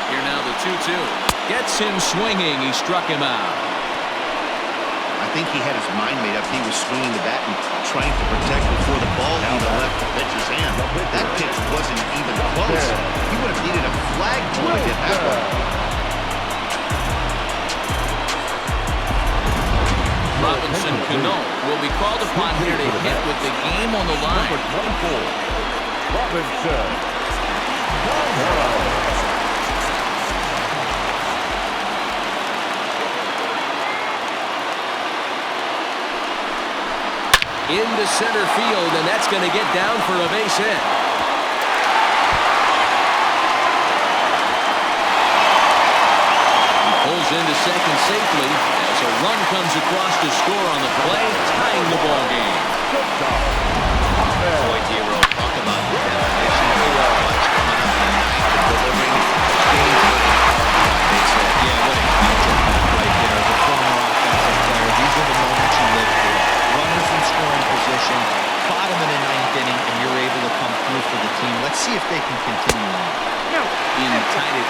Here now the 2-2. Gets him swinging. He struck him out. I think he had his mind made up. He was swinging the bat and trying to protect before the ball even left the pitcher's hand. That pitch wasn't even close. He would have needed a flagpole to get that one. Robinson Cano will be called upon here to hit with the game on the line. Number 24, Robinson. Into center field, and that's going to get down for a base hit. into second safely as a run comes across to score on the play, tying the ball game. Boy, Dero, talk about definition of clutch coming up in the ninth and delivering game. Yeah, what a huge impact right there. As a former offensive player, these are the moments you live for. Runners in scoring position, bottom of the ninth inning, and you're able to come through for the team. Let's see if they can continue on. In tied at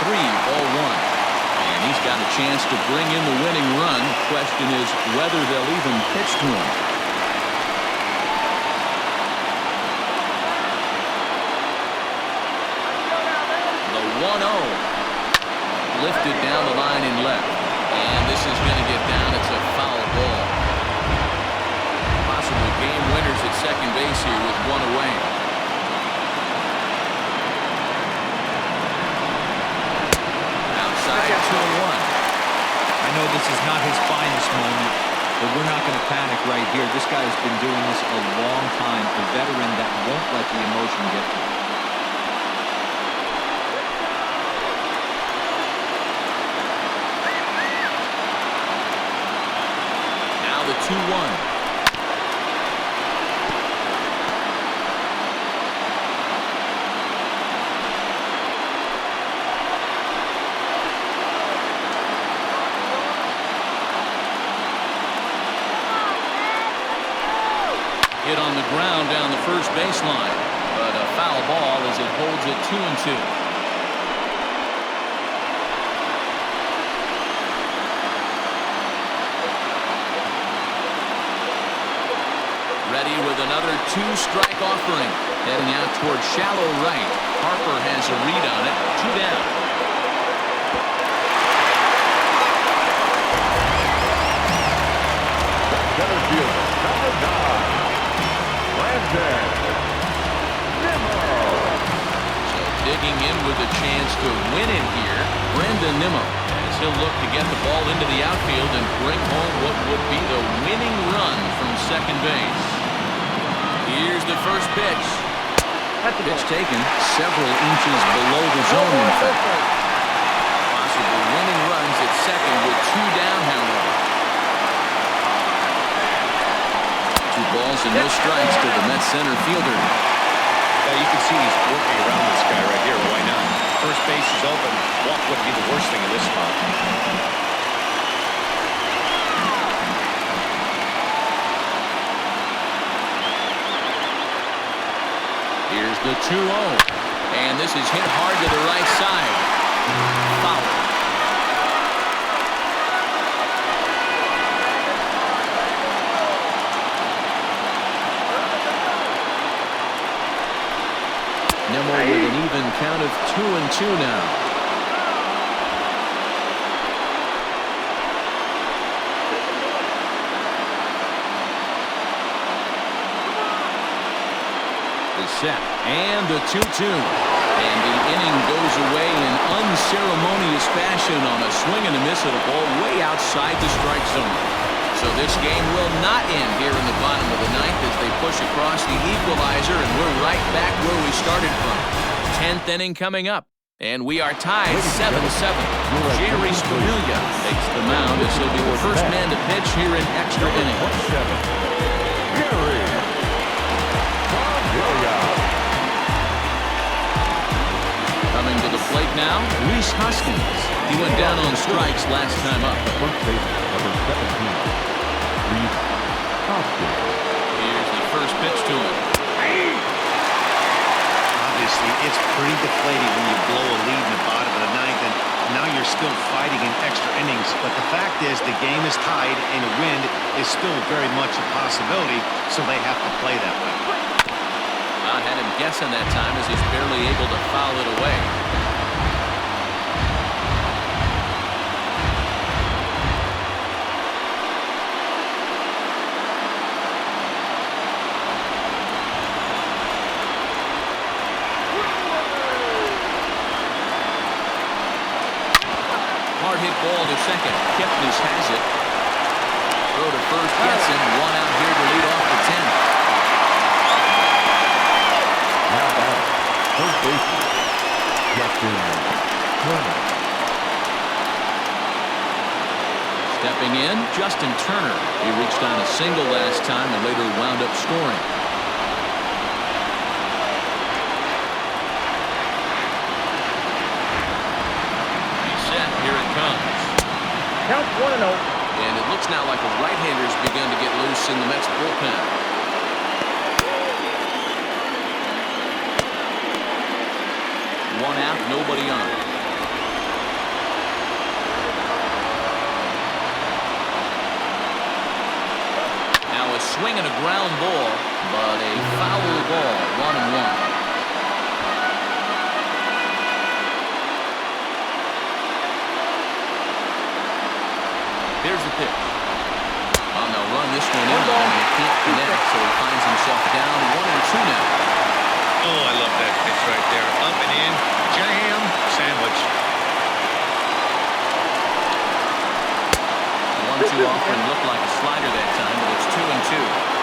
93-1. And he's got a chance to bring in the winning run. Question is whether they'll even pitch to him. The 1-0. Lifted down the line in left. And this is going to get down. It's a foul ball. Possible game winners at second base here with one away. Outside 2-1. I know this is not his finest moment, but we're not going to panic right here. This guy has been doing this a long time, a veteran that won't let the emotion get to him. The 2-1. Hit on the ground down the first baseline, but a foul ball as it holds it 2-2. Ready with another two-strike offering. Heading out toward shallow right. Harper has a read on it. 2 down. Center fielder, number 9, Brandon Nimmo. So digging in with a chance to win it here, Brandon Nimmo, as he'll look to get the ball into the outfield and bring home what would be the winning run from second base. Here's the first pitch. Pitch taken several inches below the zone, in fact. Possible winning runs at second with 2 down, however. 2 balls and no strikes to the Mets center fielder. Yeah, you can see he's working around this guy right here. Why not? First base is open. Walk wouldn't be the worst thing in this spot. Here's the 2-0. And this is hit hard to the right side. Foul. Nimmo with an even count of 2-2 now. Set and the 2-2, and the inning goes away in unceremonious fashion on a swing and a miss at a ball way outside the strike zone. So this game will not end here in the bottom of the ninth as they push across the equalizer, and we're right back where we started from. 10th inning coming up, and we are tied 7-7. Jerry Scalia takes the mound as he'll be the first man to pitch here in extra innings. Coming to the plate now, Rhys Hoskins. He went down on strikes last time up. First baseman, number 17, Rhys Hoskins. Here's the first pitch to him. Obviously, it's pretty deflating when you blow a lead in the bottom of the ninth, and now you're still fighting in extra innings. But the fact is, the game is tied, and a win is still very much a possibility, so they have to play that way. I had him guessing that time as he's barely able to foul it away. Hard hit ball to second. Kipnis has it. Throw to first gets him. 1 out here to lead off the 10th. Now back, first baseman, Justin Turner. Stepping in, Justin Turner. He reached on a single last time and later wound up scoring. He's set. Here it comes. Count 1-0. And it looks now like a right-hander's begun to get loose in the Mets bullpen. One out, nobody on. Now a swing and a ground ball, but a foul ball, 1-1. Here's the pitch. On the run, this one in, and he can't connect, so he finds himself down 1-2 now. Oh, I love that pitch right there. Up and in, jam, sandwich. 1-2 offering looked like a slider that time, but it's 2-2.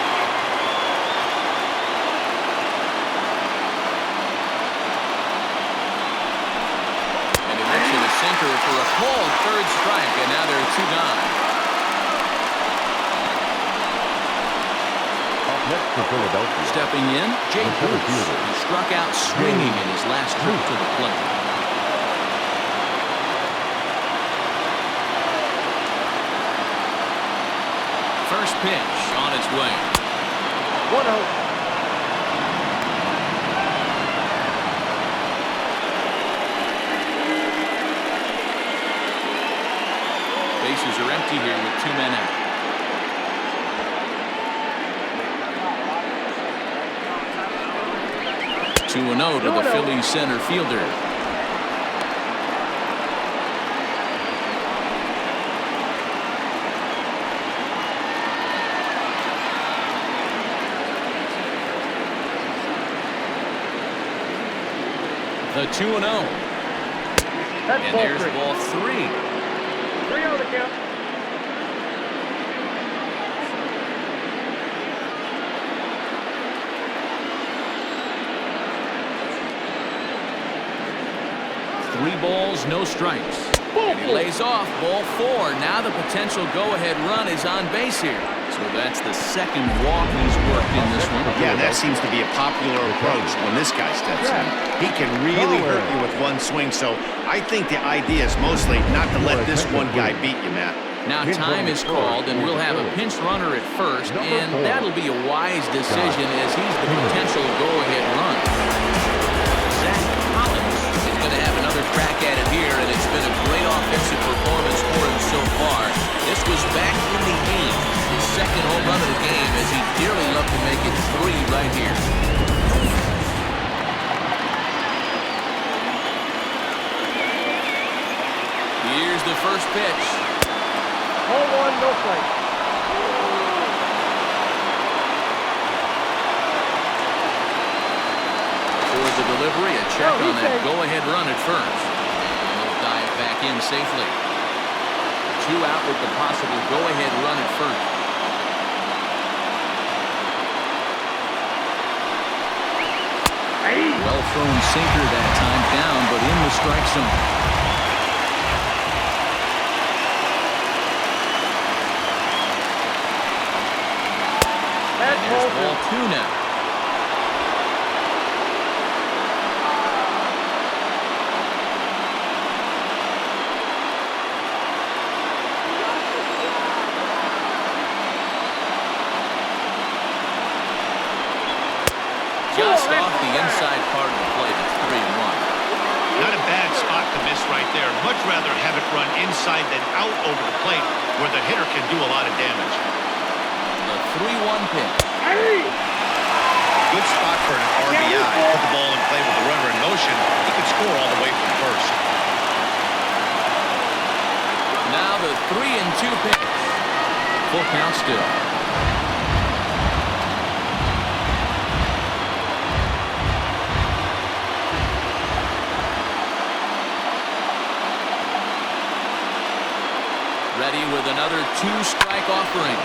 Sinker for a called third strike, and now there are 2 gone. Up next for Philadelphia. Stepping in, Jake Bruce, who struck out swinging in his last trip to the plate. First pitch on its way. 1-0. Bases are empty here with 2 men out. Two 2-0 to the Phillies center fielder. The 2-0. And there's ball 3. 3-0 the count. Three balls, no strikes. And he lays off ball 4. Now the potential go-ahead run is on base here. So that's the second walk he's worked in this one. Yeah, that seems to be a popular approach when this guy steps in. He can really hurt you with one swing, so I think the idea is mostly not to let this one guy beat you, Matt. Now time is called, and we'll have a pinch runner at first, and that'll be a wise decision as he's the potential go-ahead run. Zach Collins is going to have another crack at it here, and it's been a great offensive performance for him so far. This was back in the 8th, his second home run of the game, as he'd dearly love to make it 3 right here. Here's the first pitch. 0-1, no strike. For the delivery, a check on that go-ahead run at first. And he'll dive back in safely. 2 out with the possible go-ahead run at first. Well thrown sinker that time, down, but in the strike zone. And there's ball 2 now. Just off the inside part of the plate, it's 3-1. Not a bad spot to miss right there. Much rather have it run inside than out over the plate where the hitter can do a lot of damage. The 3-1 pitch. Good spot for an RBI. Put the ball in play with the runner in motion. He could score all the way from first. Now the 3-2 pitch. Full count still. Ready with another 2-strike offering.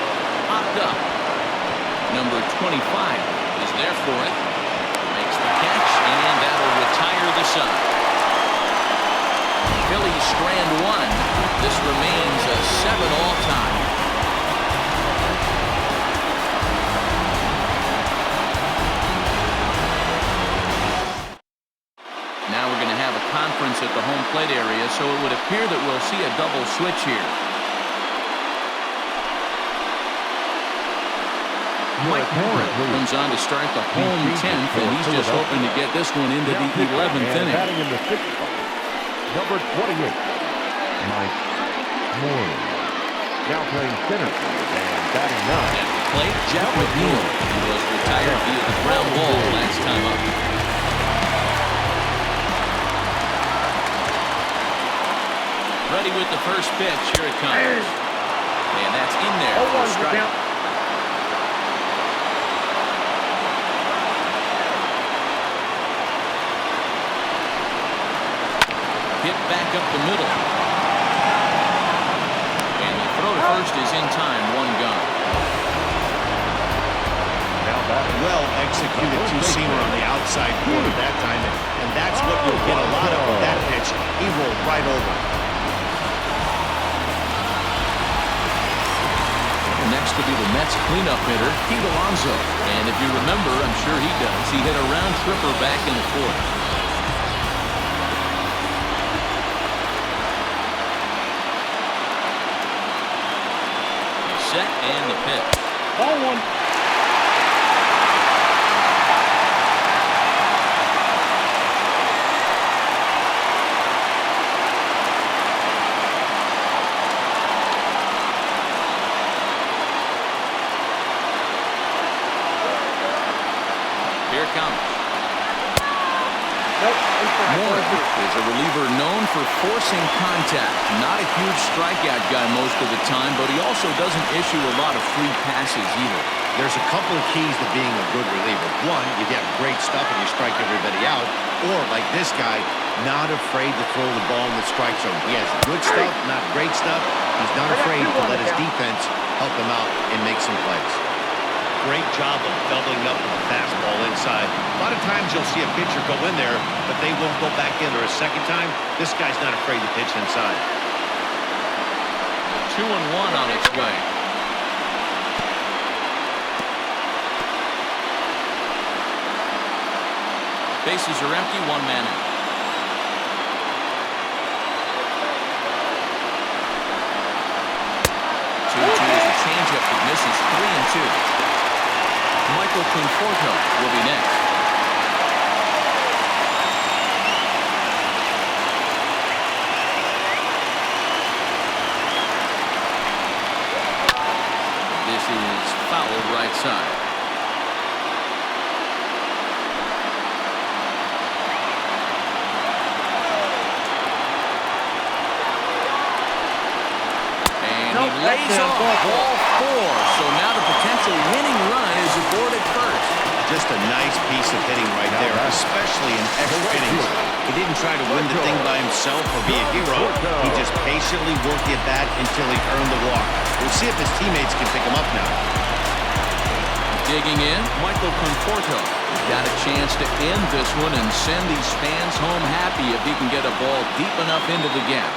Popped up. Number 25 is there for it. Makes the catch, and that'll retire the side. Phillies strand one. This remains a 7-all tie. Now we're going to have a conference at the home plate area, so it would appear that we'll see a double switch here. Mike Moran comes on to start the home 10th, and he's just hoping to get this one into the 11th inning. Batting in the 6th spot, number 28, Mike Moran. Now playing center field and batting 9. At the plate, Jeff McNeil, who was retired via the ground ball last time up. Ready with the first pitch. Here it comes. And that's in there for a strike. Hit back up the middle. And the throw to first is in time. One gone. Well executed two-seamer on the outside corner that time, and that's what you'll get a lot of with that pitch. He rolled right over. Next to be the Mets cleanup hitter, Pete Alonso. And if you remember, I'm sure he does, he hit a round tripper back in the 4th. Set and the pitch. Ball 1. Here it comes. Nope. Moore is a reliever known for forcing contact. Not a huge strikeout guy most of the time, but he also doesn't issue a lot of free passes either. There's a couple of keys to being a good reliever. One, you get great stuff and you strike everybody out. Or, like this guy, not afraid to throw the ball in the strike zone. He has good stuff, not great stuff. He's not afraid to let his defense help him out and make some plays. Great job of doubling up with the fastball inside. A lot of times you'll see a pitcher go in there, but they won't go back in there a second time. This guy's not afraid to pitch inside. 2-1 on its way. Bases are empty, one man out. 2-2 is a changeup that misses 3-2. Michael Conforto will be next. This is foul right side. And he lays off ball 4. So now the potential winning run is aboard at first. Just a nice piece of hitting right there, especially in extra innings. He didn't try to win the thing by himself or be a hero. He just patiently worked the at-bat until he earned the walk. We'll see if his teammates can pick him up now. Digging in, Michael Conforto. Got a chance to end this one and send these fans home happy if he can get a ball deep enough into the gap.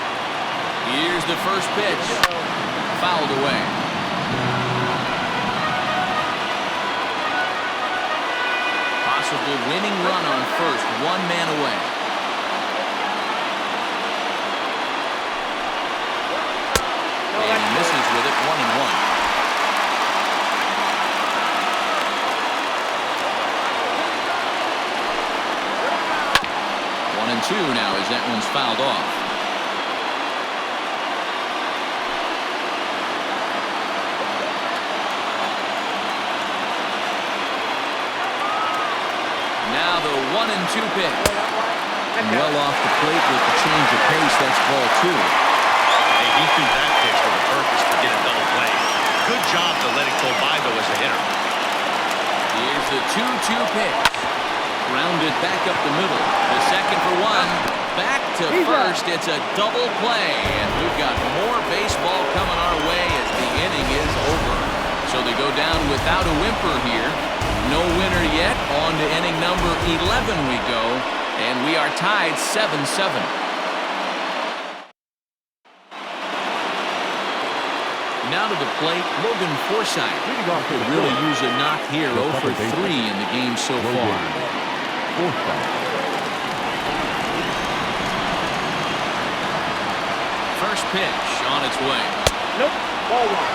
Here's the first pitch. Fouled away. Possible winning run on first, one man away. And he misses with it, 1-1. 1-2 now as that one's fouled off. Now the 1-2 pitch. Well off the plate with the change of pace. That's ball 2. Hey, he threw that pitch with a purpose to get a double play. Good job to let it go by, though, as a hitter. Here's the 2-2 pitch. Grounded back up the middle. The second for one. Back to first. It's a double play. And we've got more baseball coming our way as the inning is over. So they go down without a whimper here. No winner yet. On to inning number 11 we go. And we are tied 7-7. Now to the plate, Logan Forsythe. Could really use a knock here. 0 for 3 in the game so far. First pitch on its way. Nope. Ball one.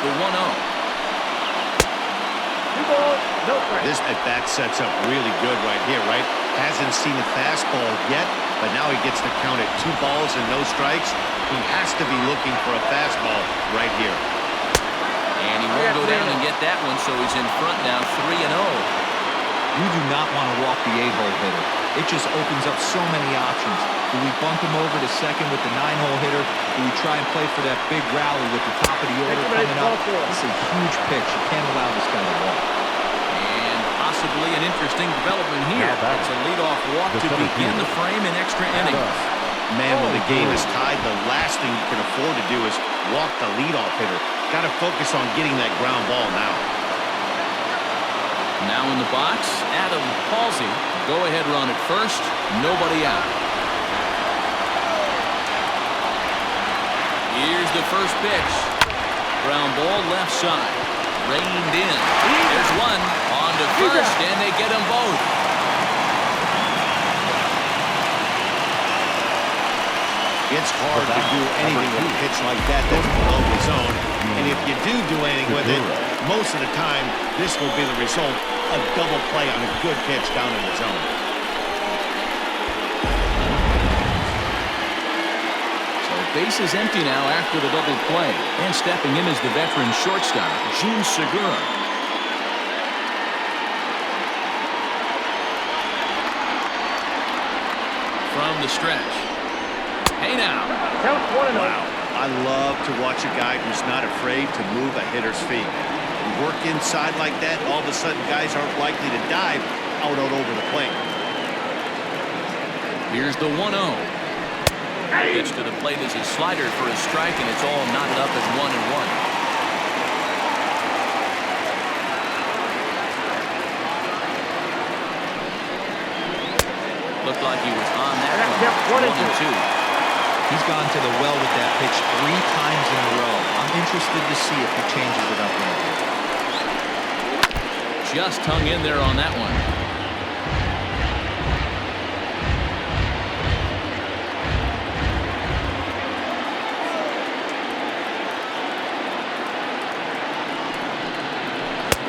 The 1-0. No strike. This at-bat sets up really good right here, right? Hasn't seen a fastball yet, but now he gets the count at 2 balls and no strikes. He has to be looking for a fastball right here. And he won't go down and get that one, so he's in front now, 3-0. You do not want to walk the 8-hole hitter. It just opens up so many options. Do we bunt him over to second with the 9-hole hitter? Do we try and play for that big rally with the top of the order coming up? This is a huge pitch. You can't allow this guy to walk. And possibly an interesting development here. It's a leadoff walk to begin the frame in extra innings. Man, when the game is tied, the last thing you can afford to do is walk the leadoff hitter. Got to focus on getting that ground ball now. Now in the box, Adam Halsey. Go-ahead run at first. Nobody out. Here's the first pitch. Ground ball left side. Reined in. There's one. On to first, and they get them both. It's hard to do anything with a pitch like that that's below the zone. And if you do anything with it, most of the time, this will be the result of double play on a good pitch down in the zone. So base is empty now after the double play. And stepping in is the veteran shortstop, Gene Segura. From the stretch. Hey now. Count 1-0. Wow. I love to watch a guy who's not afraid to move a hitter's feet. You work inside like that, all of a sudden guys aren't likely to dive out over the plate. Here's the 1-0. Pitch to the plate is a slider for a strike, and it's all knotted up at 1-1. Looked like he was on that one. 1-2. He's gone to the well with that pitch 3 times in a row. I'm interested to see if he changes it up now. Just hung in there on that one.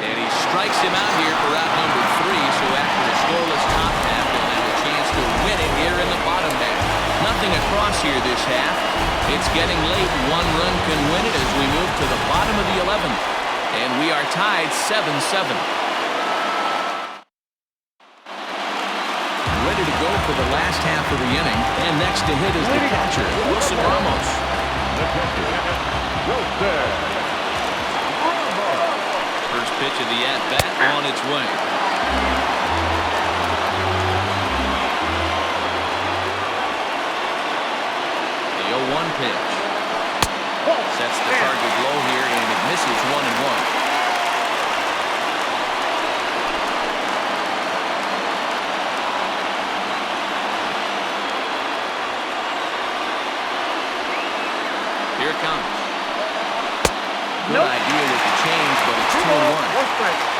And he strikes him out here for out number 3. So after the scoreless top half, they'll have a chance to win it here in the bottom half. Nothing across here this half. It's getting late. 1 run can win it as we move to the bottom of the 11th. And we are tied 7-7. Ready to go for the last half of the inning. And next to hit is the catcher, Wilson Ramos. First pitch of the at-bat on its way. The 0-1 pitch. Sets the target low here, and it misses 1-1. Here it comes. Good idea with the change, but it's 2-1.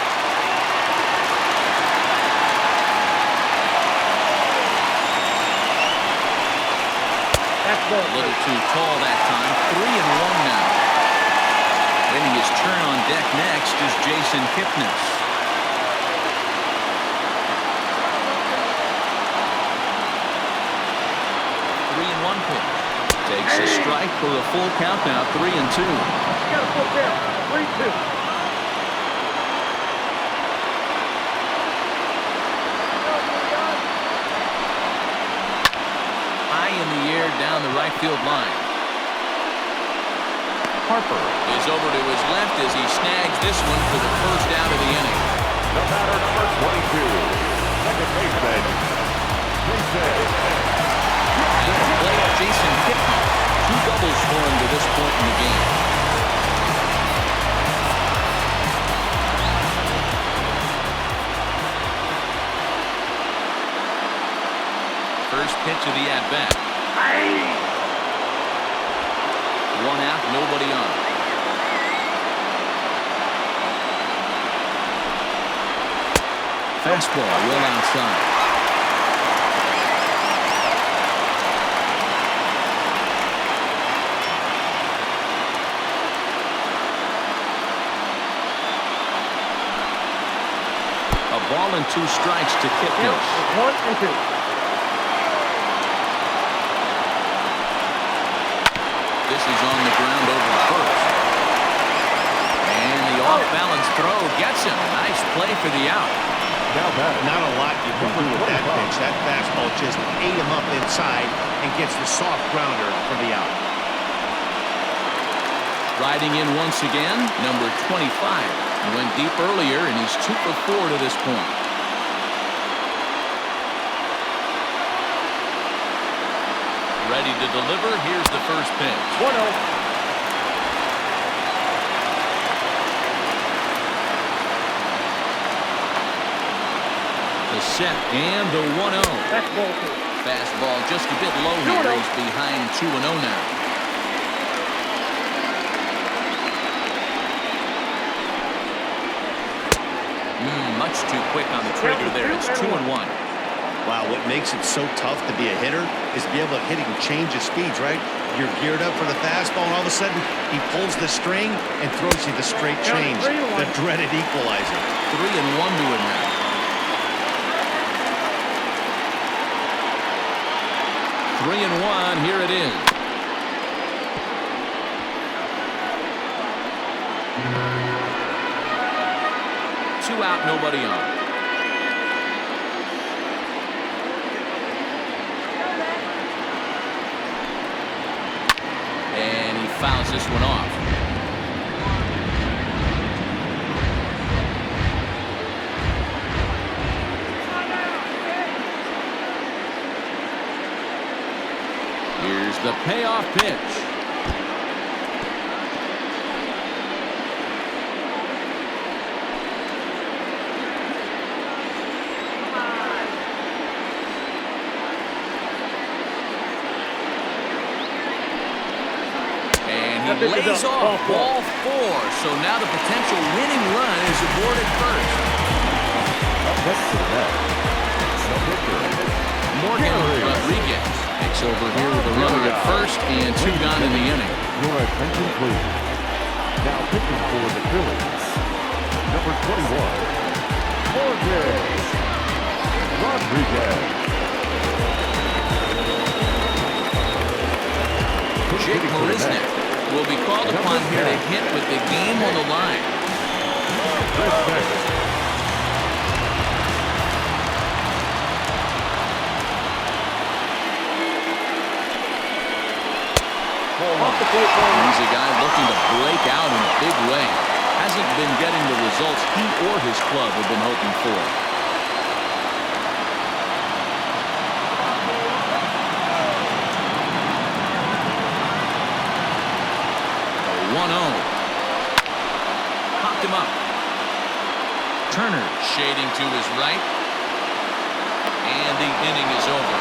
A little too tall that time. 3-1 now. Making his turn on deck next is Jason Kipnis. 3-1 pitch. Takes a strike for a full count now, 3-2. Got a full count, 3-2. In the air down the right field line. Harper is over to his left as he snags this one for the first out of the inning. The batter, number 22, second baseman, Jason. And the play, Jason Kipnis. 2 doubles for him to this point in the game. first pitch of the at-bat. One out, nobody on. Fastball well outside. A ball and 2 strikes to Kipnis. 1-2. This is on the ground over first. And the off-balance throw gets him. Nice play for the out. Now batter. Not a lot you can do with that pitch. That fastball just ate him up inside and gets the soft grounder for the out. Riding in once again, number 25. He went deep earlier, and he's 2 for 4 to this point. Ready to deliver. Here's the first pitch. 1-0. The set and the 1-0. Fastball 2. Fastball just a bit low here. He's behind 2-0 now. Much too quick on the trigger there. It's 2-1. Wow, what makes it so tough to be a hitter is to be able to hit and change of speeds, right? You're geared up for the fastball, and all of a sudden, he pulls the string and throws you the straight change, the dreaded equalizer. 3-1 to him now. Three and one. Here it is. Two out, nobody on. And he fouls this one off. Here's the payoff pitch. He lays off ball 4, so now the potential winning run is aboard at first. Morgan Rodriguez takes over here with a runner at first and 2 gone in the inning. Your attention, please. Now pitching for the Phillies, number 21, Morgan Rodriguez. Jake Marisnick will be called upon here to hit with the game on the line. He's a guy looking to break out in a big way. Hasn't been getting the results he or his club have been hoping for. 1-0. Popped him up. Turner shading to his right. And the inning is over.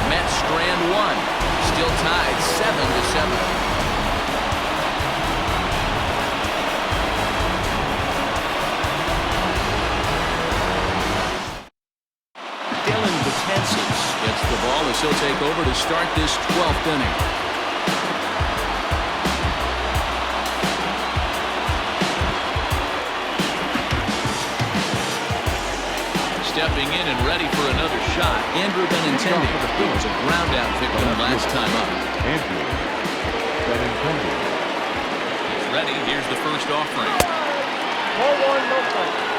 Mets strand 1. Still tied 7-7. Gets the ball as he'll take over to start this 12th inning. Stepping in and ready for another shot. Andrew Benintendi. He was a ground out victim last time up. Andrew Benintendi. He's ready. Here's the first offering. Ball 1, no strike.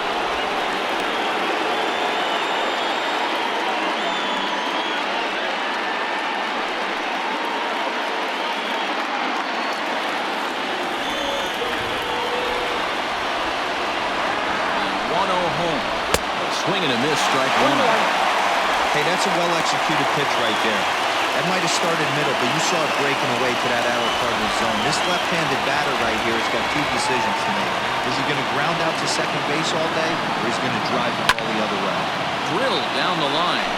Swing and a miss, strike 1. Hey, that's a well-executed pitch right there. That might have started middle, but you saw it breaking away to that outer part of the zone. This left-handed batter right here has got 2 decisions to make. Is he going to ground out to second base all day, or is he going to drive the ball the other way? drilled down the line.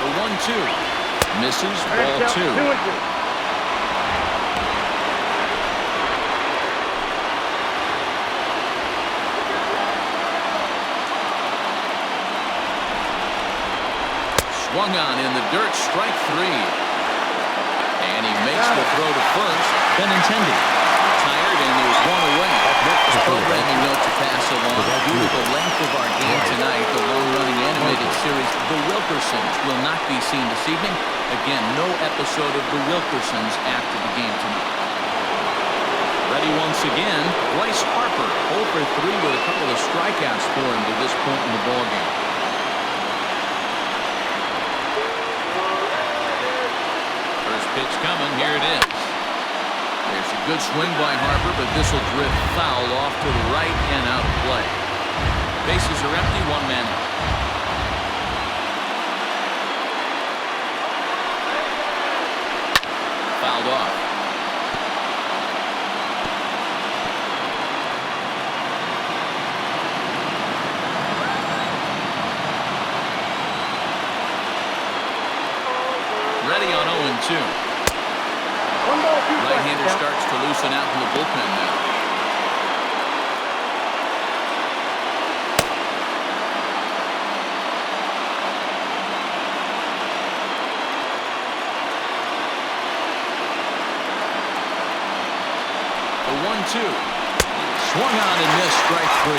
The 1-2 misses, ball 2. Swung on in the dirt, strike 3. And he makes the throw to first. Benintendi retired, and there's one away. This programming note to pass along. Due to the length of our game tonight, the long-running animated series, The Wilkersons, will not be seen this evening. Again, no episode of The Wilkersons after the game tonight. Ready once again, Bryce Harper, 0 for 3 with a couple of strikeouts for him to this point in the ballgame. Pitch coming, here it is. There's a good swing by Harper, but this will drift foul off to the right and out of play. Bases are empty, 1 man out. Fouled off. Ready on 0-2. Right-hander starts to loosen out in the bullpen now. The 1-2. Swung on and missed, strike 3.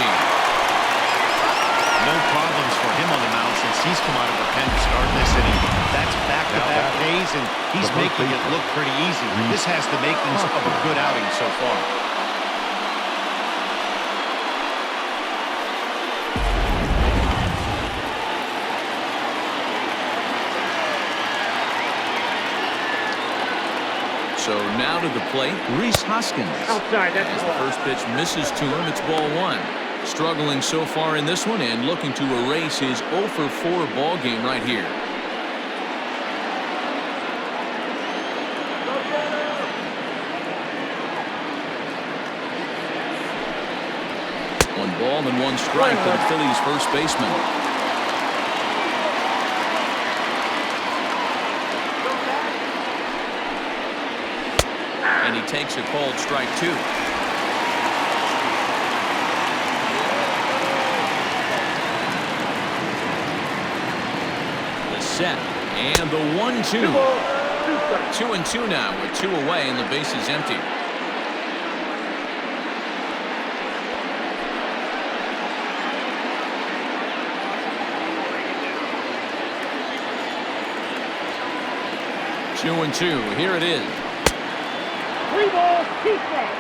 No problems for him on the mound since he's come out of the pen to start this inning. That's back-to-back days, and he's making it look pretty easy. This has the makings of a good outing so far. So now to the plate, Rhys Hoskins. Outside, that's as the first pitch misses to him, it's ball 1. Struggling so far in this one and looking to erase his 0 for 4 ball game right here. One ball and 1 strike for the Phillies first baseman. And he takes a called strike 2. Set. And the 1-2. 2-2 now with 2 away and the bases empty. Two and 2. Here it is. 3 balls, 2 strikes.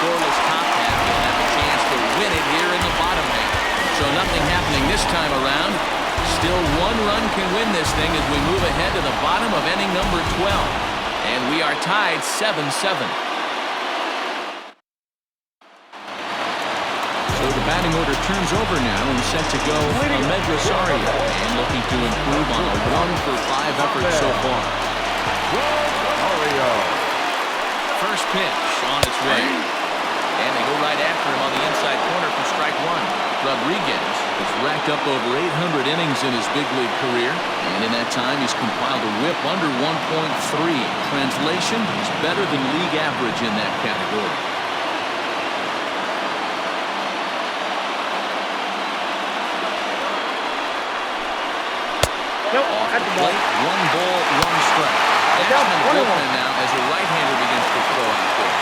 Scoreless top half, he'll have a chance to win it here in the bottom half. So nothing happening this time around. Still 1 run can win this thing as we move ahead to the bottom of inning number 12. And we are tied 7-7. So the batting order turns over now and set to go Ahmed Rosario. And looking to improve on a 1 for 5 effort so far. First pitch on its way. And they go right after him on the inside corner for strike 1. Rodriguez has racked up over 800 innings in his big league career. And in that time, he's compiled a whip under 1.3. Translation, he's better than league average in that category. Off the plate, 1 ball, 1 strike. That's in the bullpen now as a right-hander begins to throw out there.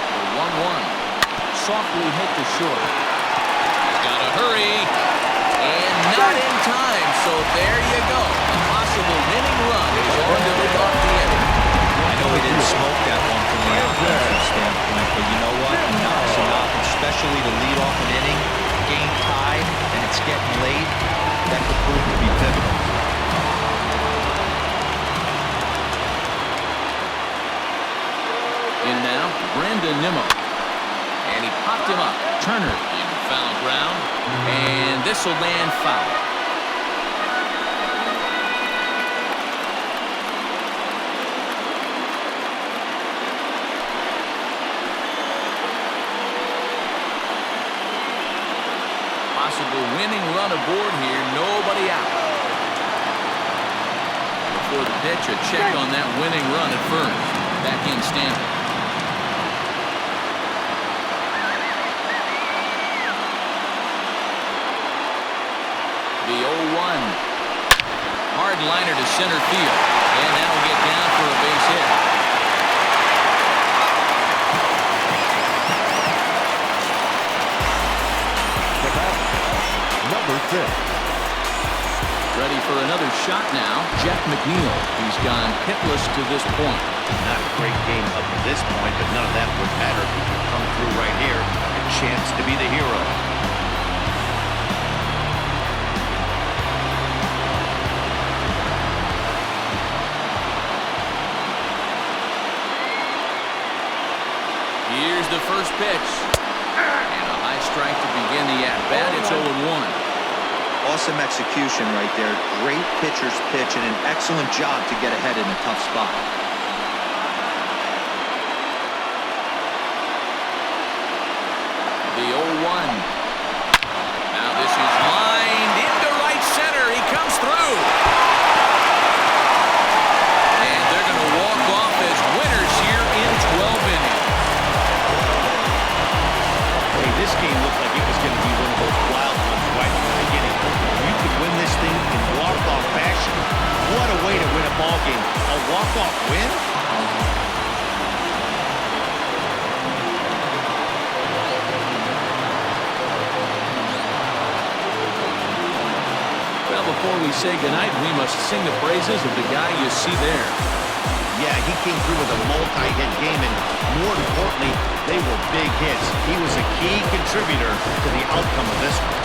The 1-1. Softly hit to short. He's got to hurry. And not in time. So there you go. A possible winning run is on to lead off the inning. I know he didn't smoke that one from from the offensive standpoint, but you know what? He knocks it off, especially to lead off an inning, game tied, and it's getting late. That could prove to be pivotal. In now, Brandon Nimmo. And he popped him up. Turner in foul ground. And this will land foul. Possible winning run aboard here. Nobody out. Before the pitch, a check on that winning run at first. Back in Stanton. The 0-1. Hard liner to center field. And that'll get down for a base hit. Number 6. Ready for another shot now. Jeff McNeil. He's gone hitless to this point. Not a great game up to this point, but none of that would matter. Come through right here. A chance to be the hero. Here's the first pitch. And a high strike to begin the at-bat. It's 0-1. Awesome execution right there. Great pitcher's pitch and an excellent job to get ahead in a tough spot. The 0-1. Now this is lined into right center. He comes through. And they're going to walk off as winners here in 12 innings. Hey, this game looked like it was going to be one of those wild ones right from the beginning. You could win this thing in walk-off fashion. What a way to win a ball game. A walk-off win? Well, before we say goodnight, we must sing the praises of the guy you see there. Yeah, he came through with a multi-hit game, and more importantly, they were big hits. He was a key contributor to the outcome of this one.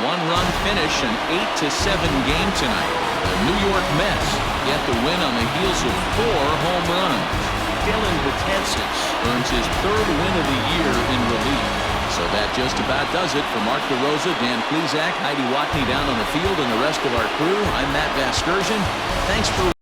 One-run finish, an 8-7 game tonight. The New York Mets get the win on the heels of 4 home runs. Dylan Betances earns his 3rd win of the year in relief. So that just about does it. For Mark DeRosa, Dan Plesac, Heidi Watney down on the field, and the rest of our crew, I'm Matt Vasgersian. Thanks for